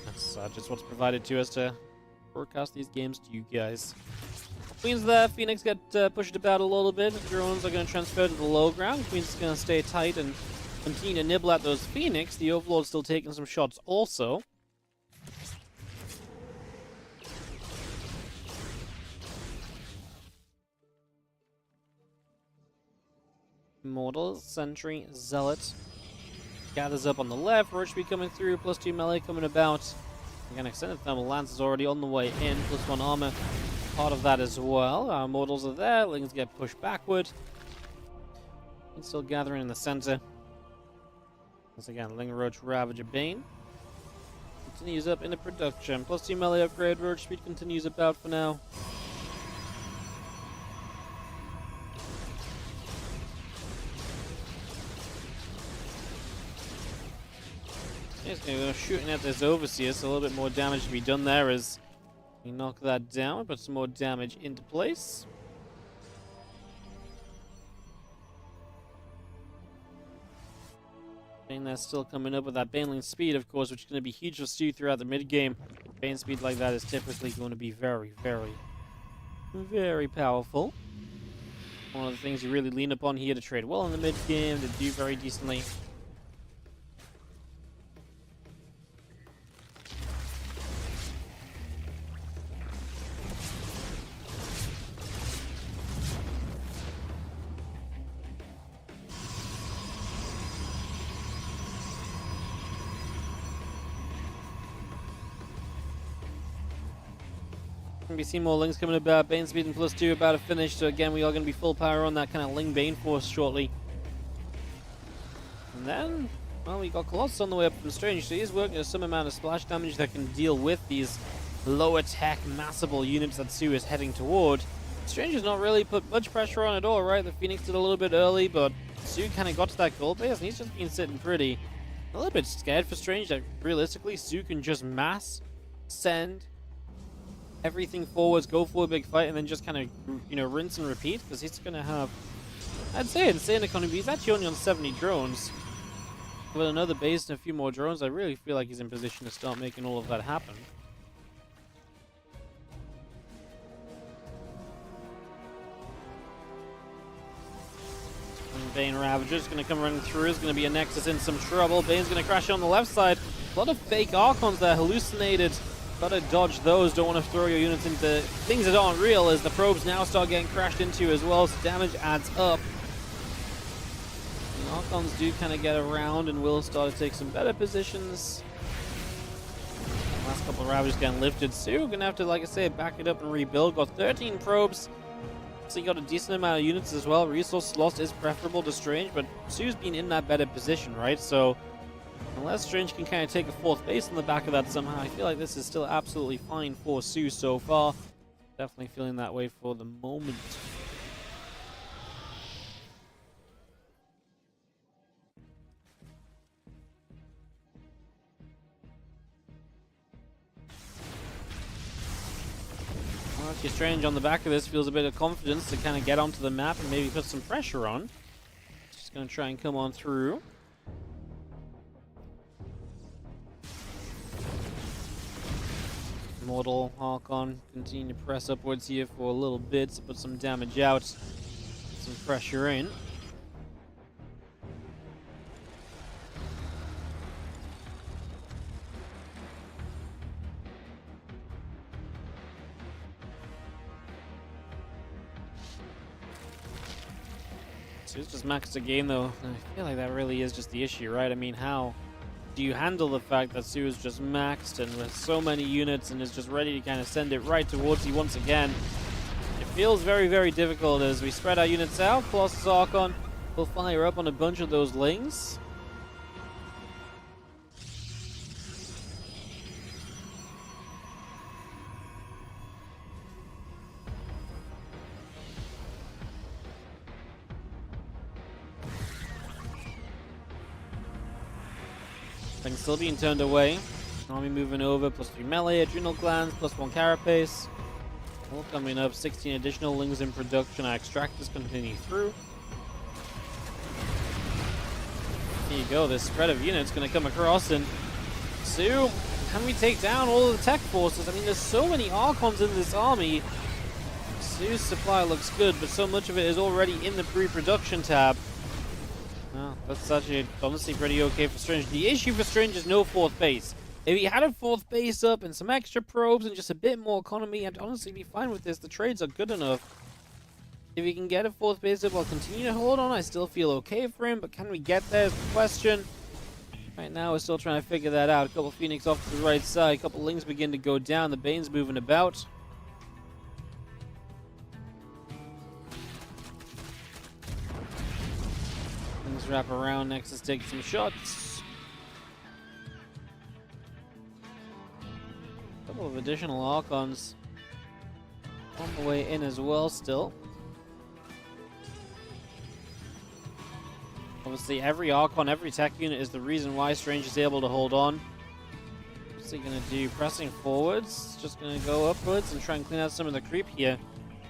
That's just what's provided to us to broadcast these games to you guys. Queen's there. Phoenix get pushed about a little bit. Drones are going to transfer to the low ground. Queen's going to stay tight and continue to nibble at those Phoenix. The Overlord's still taking some shots also. Immortal, Sentry, Zealot gathers up on the left. Roach be coming through, +2 melee coming about. Again, extended thermal lance is already on the way in, +1 armor. Part of that as well. Our mortals are there. Lings get pushed backward. And still gathering in the center. Once again, Ling, Roach, Ravager, Bane. Continues up into production. +2 melee upgrade. Roach speed continues about for now. He's going to go shooting at this Overseer, so a little bit more damage to be done there as we knock that down, put some more damage into place. Bane that's still coming up with that Baneling speed, of course, which is going to be huge for Stu throughout the mid-game. Bane speed like that is typically going to be very, very, very powerful. One of the things you really lean upon here to trade well in the mid-game, to do very decently. We see more Lings coming about. Bane speed and +2 about to finish. So again, we are going to be full power on that kind of Ling Bane force shortly. And then, well, we got Colossus on the way up from Strange. So he's working at some amount of splash damage that can deal with these low attack, massable units that Sue is heading toward. Strange has not really put much pressure on at all, right? The Phoenix did a little bit early, but Sue kind of got to that gold base, and he's just been sitting pretty. A little bit scared for Strange that realistically Sue can just mass send everything forwards, go for a big fight, and then just kind of, you know, rinse and repeat, because he's going to have, I'd say, insane economy. He's actually only on 70 drones. With another base and a few more drones, I really feel like he's in position to start making all of that happen. And Bane Ravager's going to come running through. Is going to be a Nexus in some trouble. Bane's going to crash on the left side. A lot of fake Archons there, hallucinated. Gotta dodge those, don't want to throw your units into things that aren't real as the probes now start getting crashed into as well, so damage adds up. The Archons do kind of get around and will start to take some better positions. Last couple of Ravagers getting lifted. Sue gonna have to, like I say, back it up and rebuild. Got 13 probes, so you got a decent amount of units as well. Resource lost is preferable to Strange, but Sue's been in that better position, right? So unless Strange can kind of take a fourth base on the back of that somehow, I feel like this is still absolutely fine for Sue so far. Definitely feeling that way for the moment. Archie Strange on the back of this feels a bit of confidence to kind of get onto the map and maybe put some pressure on. Just going to try and come on through. Mortal Archon continue to press upwards here for a little bit to put some damage out, some pressure in. So it's just maxed the game though. I feel like that really is just the issue, right? I mean, how do you handle the fact that Sue is just maxed and with so many units and is just ready to kind of send it right towards you once again? It feels very, very difficult as we spread our units out. Plus Archon will fire up on a bunch of those Lings. Things still being turned away. Army moving over, +3 melee, adrenal glands, +1 carapace. All coming up, 16 additional lings in production. Our extractors continue through. Here you go, this spread of units going to come across, and Sue, can we take down all of the tech forces? I mean, there's so many Archons in this army. Sue's supply looks good, but so much of it is already in the pre-production tab. Well, that's actually honestly pretty okay for Strange. The issue for Strange is no 4th base. If he had a 4th base up and some extra probes and just a bit more economy, I'd honestly be fine with this. The trades are good enough. If he can get a 4th base up, I'll continue to hold on. I still feel okay for him, but can we get there is the question. Right now, we're still trying to figure that out. A couple Phoenix off to the right side. A couple Lings begin to go down. The Bane's moving about. Things wrap around. Nexus takes some shots. A couple of additional Archons on the way in as well still. Obviously, every Archon, every tech unit is the reason why Strange is able to hold on. What's he going to do? Pressing forwards. Just going to go upwards and try and clean out some of the creep here.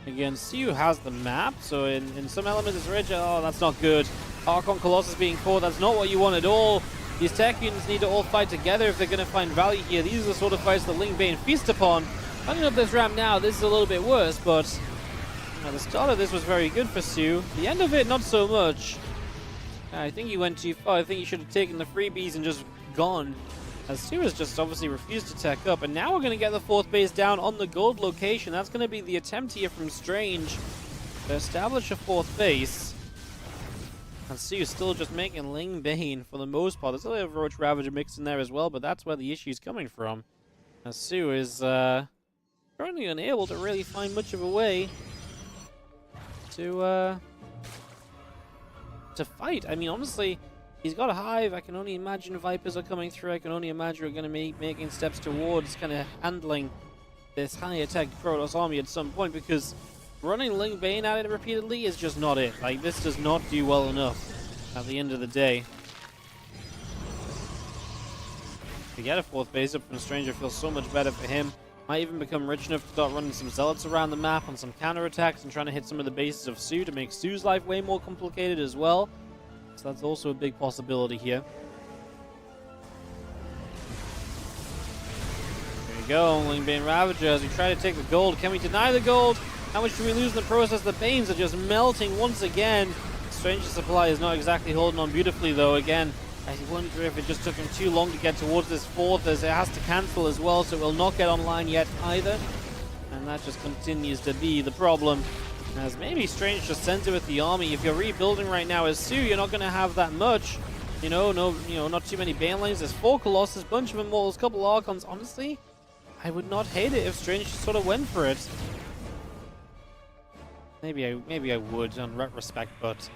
Again, Siu has the map, so in some elements it's rich. Oh, that's not good. Archon Colossus being caught, that's not what you want at all. These tech units need to all fight together if they're going to find value here. These are the sort of fights that Ling Bane feast upon. Running up this ramp now, this is a little bit worse, but the start of this was very good for Siu. The end of it, not so much. I think he went too far. I think he should have taken the freebies and just gone. As Siu has just obviously refused to tech up. And now we're going to get the 4th base down on the gold location. That's going to be the attempt here from Strange to establish a 4th base. And Siu still just making Ling Bane for the most part. There's a little Overwatch Ravager mixed in there as well, but that's where the issue's coming from. As Siu is currently unable to really find much of a way to fight. I mean, honestly, he's got a hive. I can only imagine Vipers are coming through. I can only imagine we're going to be making steps towards kind of handling this high tech Protoss army at some point, because running Ling Bane at it repeatedly is just not it. Like, this does not do well enough at the end of the day. To get a 4th base up from Stranger feels so much better for him. Might even become rich enough to start running some Zealots around the map on some counterattacks and trying to hit some of the bases of Siu to make Sue's life way more complicated as well. So that's also a big possibility here. There we go, Ling Bane Ravager as we try to take the gold. Can we deny the gold? How much do we lose in the process? The Banes are just melting once again. Stranger's supply is not exactly holding on beautifully though. Again, I wonder if it just took him too long to get towards this 4th, as it has to cancel as well, so it will not get online yet either. And that just continues to be the problem. As maybe Strange just sends it with the army. If you're rebuilding right now as Siu, you're not going to have that much. Not too many Banelings. There's 4 Colossus, bunch of Immortals, couple Archons. Honestly, I would not hate it if Strange just sort of went for it. Maybe I would on respect, but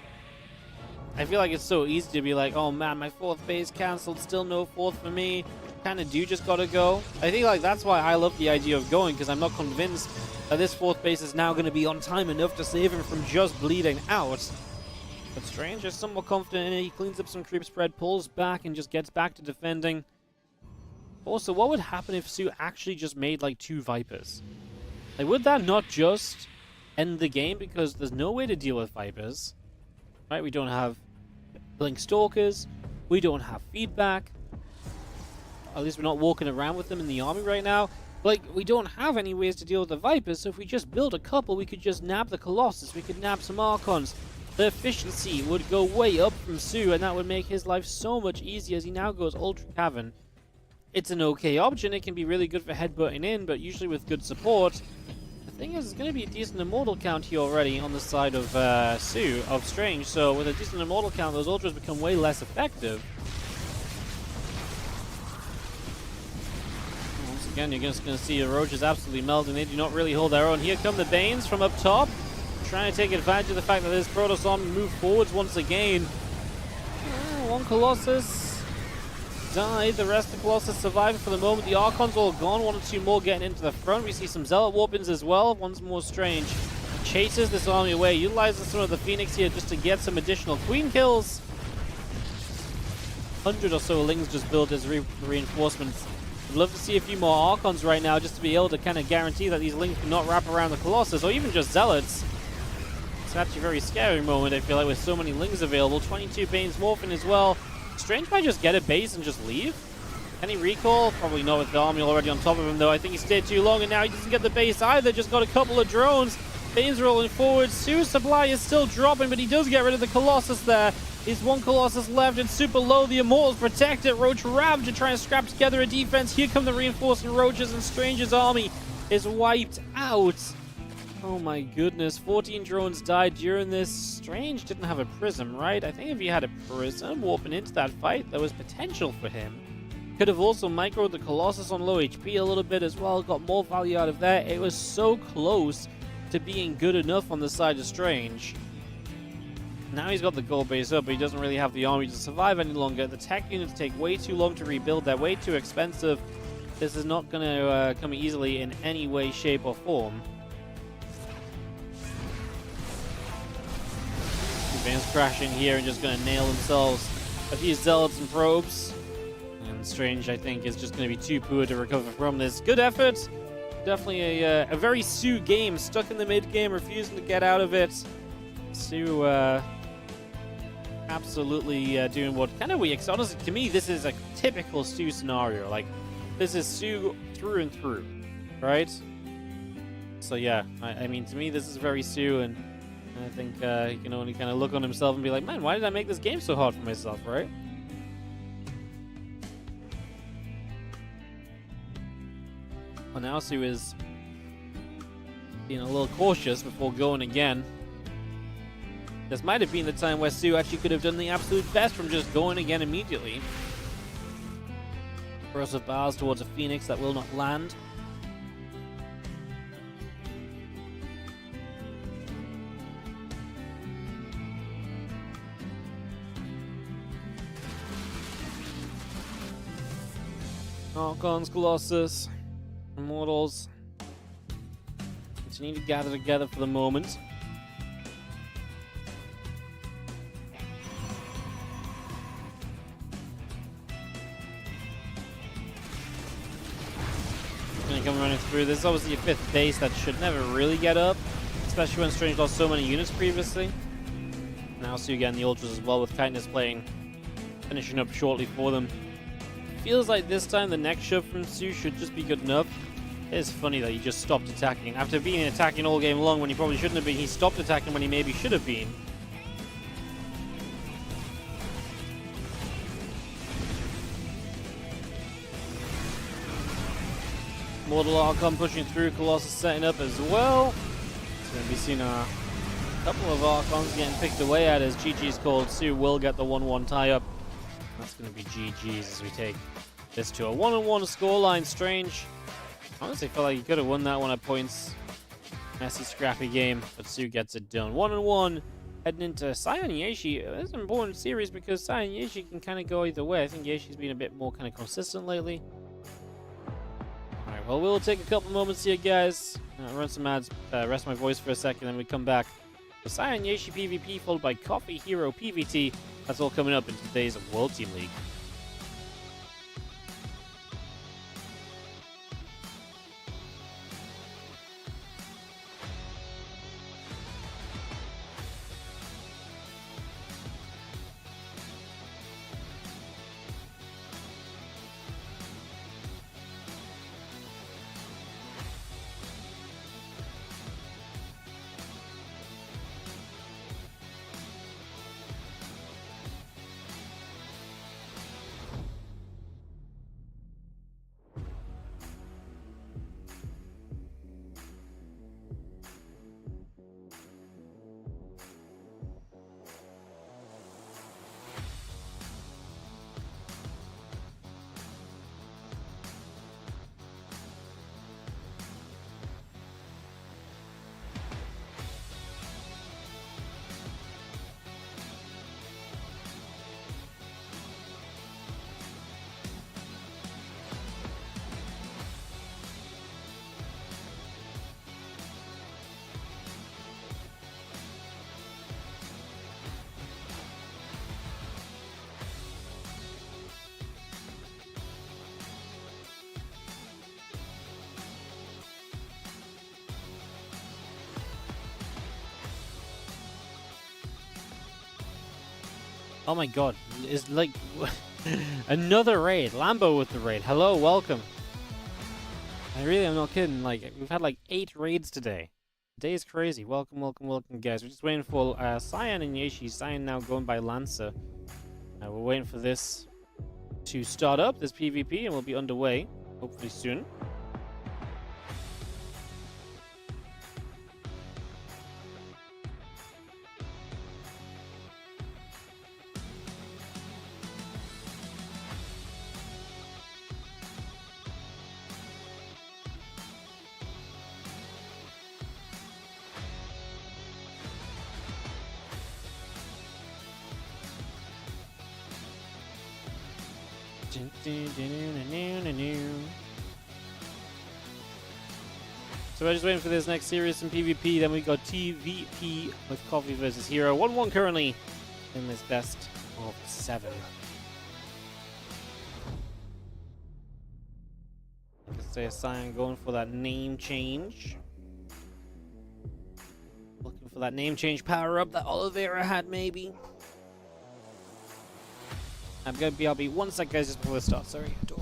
I feel like it's so easy to be like, oh man, my 4th base cancelled, still no 4th for me. Kind of do just gotta go. I think like that's why I love the idea of going, because I'm not convinced that this 4th base is now going to be on time enough to save him from just bleeding out. But Strange is somewhat confident in it. He cleans up some creep spread, pulls back, and just gets back to defending. Also, what would happen if Siu actually just made like 2 Vipers? Like, would that not just end the game? Because there's no way to deal with Vipers. Right? We don't have Blink Stalkers. We don't have feedback. At least we're not walking around with them in the army right now. Like, we don't have any ways to deal with the Vipers, so if we just build a couple, we could just nab the Colossus, we could nab some Archons. The efficiency would go way up from Siu, and that would make his life so much easier as he now goes Ultra Cavern. It's an okay option. It can be really good for headbutting in, but usually with good support. The thing is, it's going to be a decent Immortal count here already on the side of Strange, so with a decent Immortal count, those Ultras become way less effective. Once again, you're just going to see the Roaches absolutely melting. They do not really hold their own. Here come the Banes from up top, trying to take advantage of the fact that this Protoss army moved forwards once again. One Colossus died. The rest of the Colossus surviving for the moment. The Archons all gone. 1 or 2 more getting into the front. We see some Zealot Warpins as well. Once more Strange chases this army away, utilizes some of the Phoenix here just to get some additional Queen kills. 100 or so Lings just built as reinforcements. I'd love to see a few more Archons right now just to be able to kind of guarantee that these Lings do not wrap around the Colossus, or even just Zealots. It's actually a very scary moment, I feel like, with so many Lings available. 22 Bane's morphing as well. Strange might just get a base and just leave. Can he recall? Probably not with the army already on top of him, though. I think he stayed too long, and now he doesn't get the base either. Just got a couple of drones. Bane's rolling forward. Sue's supply is still dropping, but he does get rid of the Colossus there. There's one Colossus left. It's super low. The Immortals protect it. Roach Rav to try and scrap together a defense. Here come the reinforcing Roaches, and Strange's army is wiped out. Oh my goodness. 14 drones died during this. Strange didn't have a prism, right? I think if he had a prism warping into that fight, there was potential for him. Could have also microed the Colossus on low HP a little bit as well. Got more value out of that. It was so close to being good enough on the side of Strange. Now he's got the gold base up, but he doesn't really have the army to survive any longer. The tech units take way too long to rebuild. They're way too expensive. This is not going to come easily in any way, shape, or form. Van's crashing here and just going to nail themselves a few Zealots and Probes. And Strange, I think, is just going to be too poor to recover from this. Good effort. Definitely a very Sue game. Stuck in the mid game, refusing to get out of it. Sue absolutely doing what kind of we... Honestly, to me, this is a typical Sue scenario. Like, this is Sue through and through, right? So yeah, I mean, to me, this is very Sue, and I think he can only kind of look on himself and be like, man, why did I make this game so hard for myself, right? Well, now Sue is being a little cautious before going again. This might have been the time where Sue actually could have done the absolute best from just going again immediately. Burst of bars towards a Phoenix that will not land. Archons, Colossus, Immortals continue to gather together for the moment. Gonna come running through. This is obviously a 5th base that should never really get up, especially when Strange lost so many units previously. Now Sue getting the Ultras as well, with Kindness finishing up shortly for them. Feels like this time the next shove from Sue should just be good enough. It is funny that he just stopped attacking. After being attacking all game long when he probably shouldn't have been, he stopped attacking when he maybe should have been. Mortal Archon pushing through, Colossus setting up as well. It's going to be seen a couple of Archons getting picked away at as GG's called. Sue will get the 1-1 tie-up. That's going to be GG's as we take this to a 1-1 scoreline. Strange. Honestly, felt like he could have won that one at points. Messy, scrappy game, but Sue gets it done. 1-1, heading into Sion Yeshi. It's an important series because Sion Yeshi can kind of go either way. I think Yeshi's been a bit more kind of consistent lately. Alright, well, we'll take a couple moments here, guys. Run some ads, rest my voice for a second, then we come back. The Sion Yeshi PvP followed by Coffee Hero PvT. That's all coming up in today's World Team League. Oh my god, it's like another raid. Lambo with the raid. Hello, welcome. I really am not kidding. Like, we've had like 8 raids today. Today's crazy. Welcome, welcome, welcome, guys. We're just waiting for Cyan and Yeshi. Cyan now going by Lancer. We're waiting for this to start up, this PvP, and we'll be underway hopefully soon. So we're just waiting for this next series in PvP. Then we got TVP with Coffee versus Hero. 1-1 currently in this best of 7. Let's say a Cyan going for that name change. Looking for that name change power up that Oliveira had maybe. I'm gonna be. I'll be 1 sec, guys, just before the start. Sorry. Door.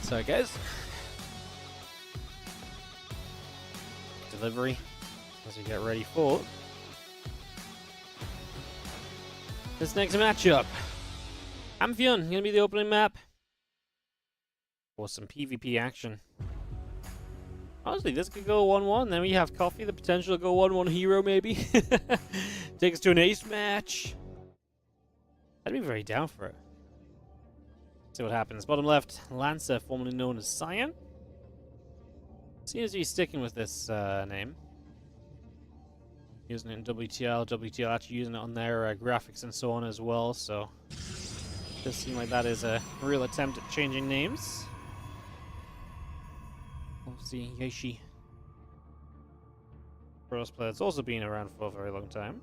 Sorry, guys. Delivery as we get ready for this next matchup. Amphion gonna be the opening map for some PvP action. Honestly, this could go 1-1. Then we have Coffee, the potential to go 1-1 Hero maybe. Take us to an ace match. I'd be very down for it. See what happens. Bottom left, Lancer, formerly known as Cyan. Seems to be sticking with this name. Using it in WTL. WTL actually using it on their graphics and so on as well, so does seem like that is a real attempt at changing names. We'll see Yeshi. Pros player that's also been around for a very long time.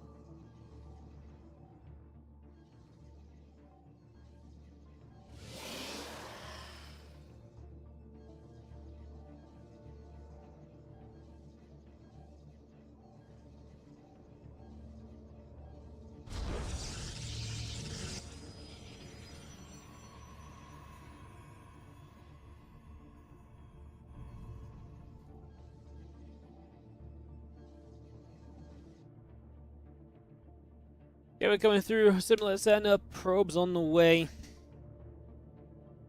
Yeah, we're coming through. Similar setup. Probes on the way.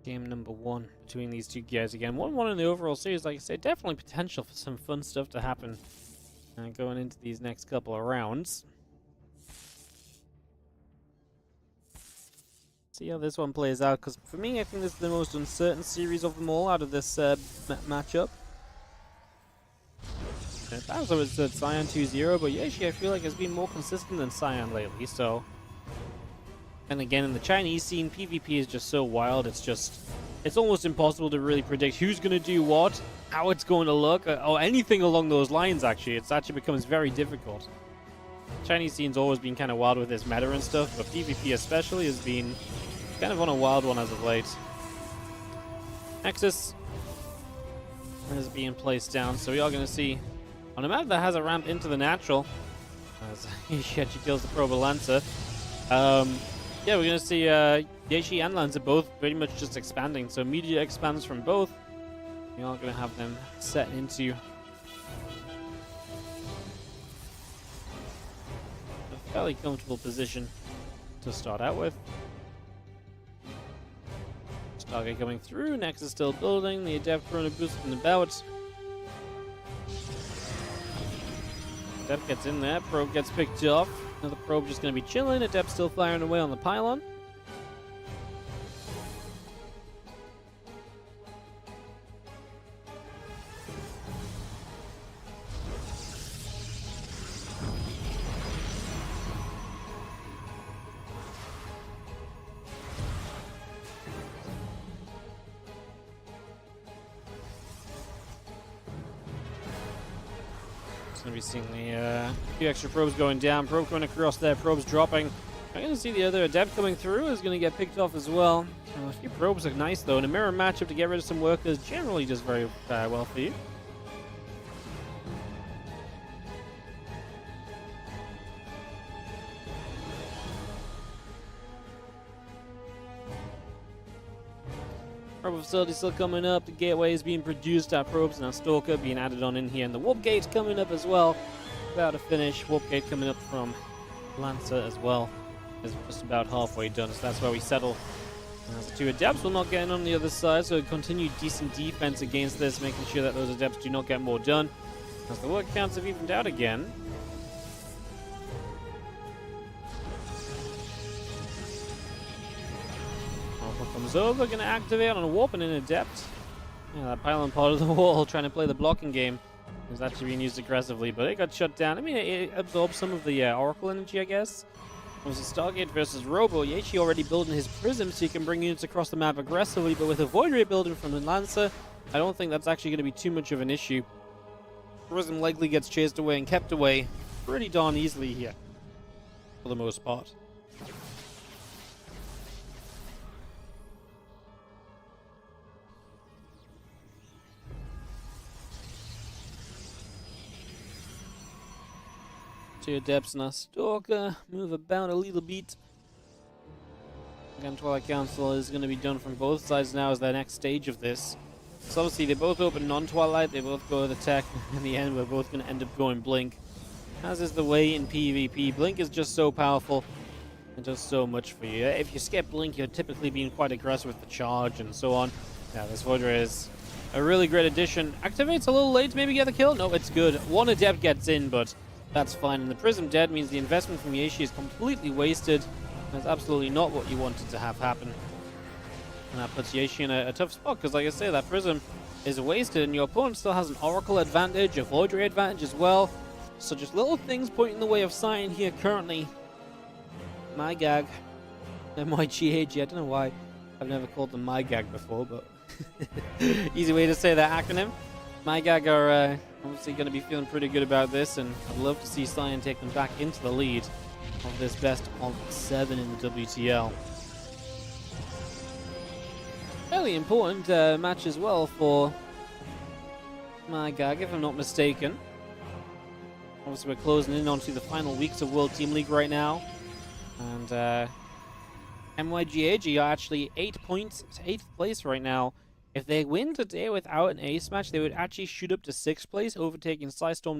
Game number 1 between these two guys again. 1-1 in the overall series. Like I said, definitely potential for some fun stuff to happen going into these next couple of rounds. See how this one plays out. Because for me, I think this is the most uncertain series of them all out of this matchup. That's what it said Cyan 2-0, but Yeshi I feel like has been more consistent than Cyan lately, so. And again, in the Chinese scene, PvP is just so wild, it's almost impossible to really predict who's going to do what, how it's going to look, or anything along those lines, actually. It actually becomes very difficult. Chinese scene's always been kind of wild with this meta and stuff, but PvP especially has been kind of on a wild one as of late. Nexus is being placed down, so we are going to see on a map that has a ramp into the natural, as Yeshi kills the Probe Lancer. Yeah, we're going to see Yeshi and Lancer both pretty much just expanding. So media expands from both. We are going to have them set into a fairly comfortable position to start out with. Stargate coming through, Nexus still building, the Adept Corona boost in the bout. Adept gets in there, Probe gets picked off. Another Probe just going to be chilling, Adept still firing away on the pylon. going to be seeing the few extra probes going down. Probe going across there, probes dropping. I'm going to see the other adept coming through is going to get picked off as well. A few probes look nice though, and a mirror matchup to get rid of some workers generally does very well for you. Probe facility still coming up. The gateway is being produced. Our probes and our stalker being added on in here, and the warp gate's coming up as well. About to finish. Warp gate coming up from Lancer as well. Is just about halfway done, so that's where we settle. As the two adepts will not get in on the other side, so continue decent defense against this, making sure that those adepts do not get more done. As the word counts have evened out again. Comes over, gonna activate on a warp and an adept. Yeah, that pylon part of the wall trying to play the blocking game is actually being used aggressively, but it got shut down. I mean, it absorbed some of the Oracle energy, I guess. It was a Stargate versus Robo. Yachi already building his prism so he can bring units across the map aggressively, but with a Void Ray building from the Lancer, I don't think that's actually going to be too much of an issue. Prism likely gets chased away and kept away pretty darn easily here, for the most part. Two adepts and our stalker move about a little bit. Again, Twilight Council is going to be done from both sides now as their next stage of this. So obviously they both open non-Twilight, they both go to the tech. In the end, we're both going to end up going Blink. As is the way in PvP. Blink is just so powerful and does so much for you. If you skip Blink, you're typically being quite aggressive with the charge and so on. Yeah, this Void Ray is a really great addition. Activates a little late to maybe get the kill. No, it's good. One adept gets in, but that's fine. And the Prism dead means the investment from Yashi is completely wasted. That's absolutely not what you wanted to have happen. And that puts Yashi in a tough spot, because like I say, that Prism is wasted, and your opponent still has an Oracle advantage, a Void Ray advantage as well. So just little things pointing the way of Cyan here currently. My gag. MYGAG, I don't know why I've never called them my gag before, but easy way to say that acronym. My gag are obviously going to be feeling pretty good about this, and I'd love to see Cyan take them back into the lead of this best of 7 in the WTL. Fairly important match as well for my gag, if I'm not mistaken. Obviously, we're closing in onto the final weeks of World Team League right now, and MYGAG are actually 8 points to 8th place right now. If they win today without an ace match, they would actually shoot up to 6th place, overtaking Psystorm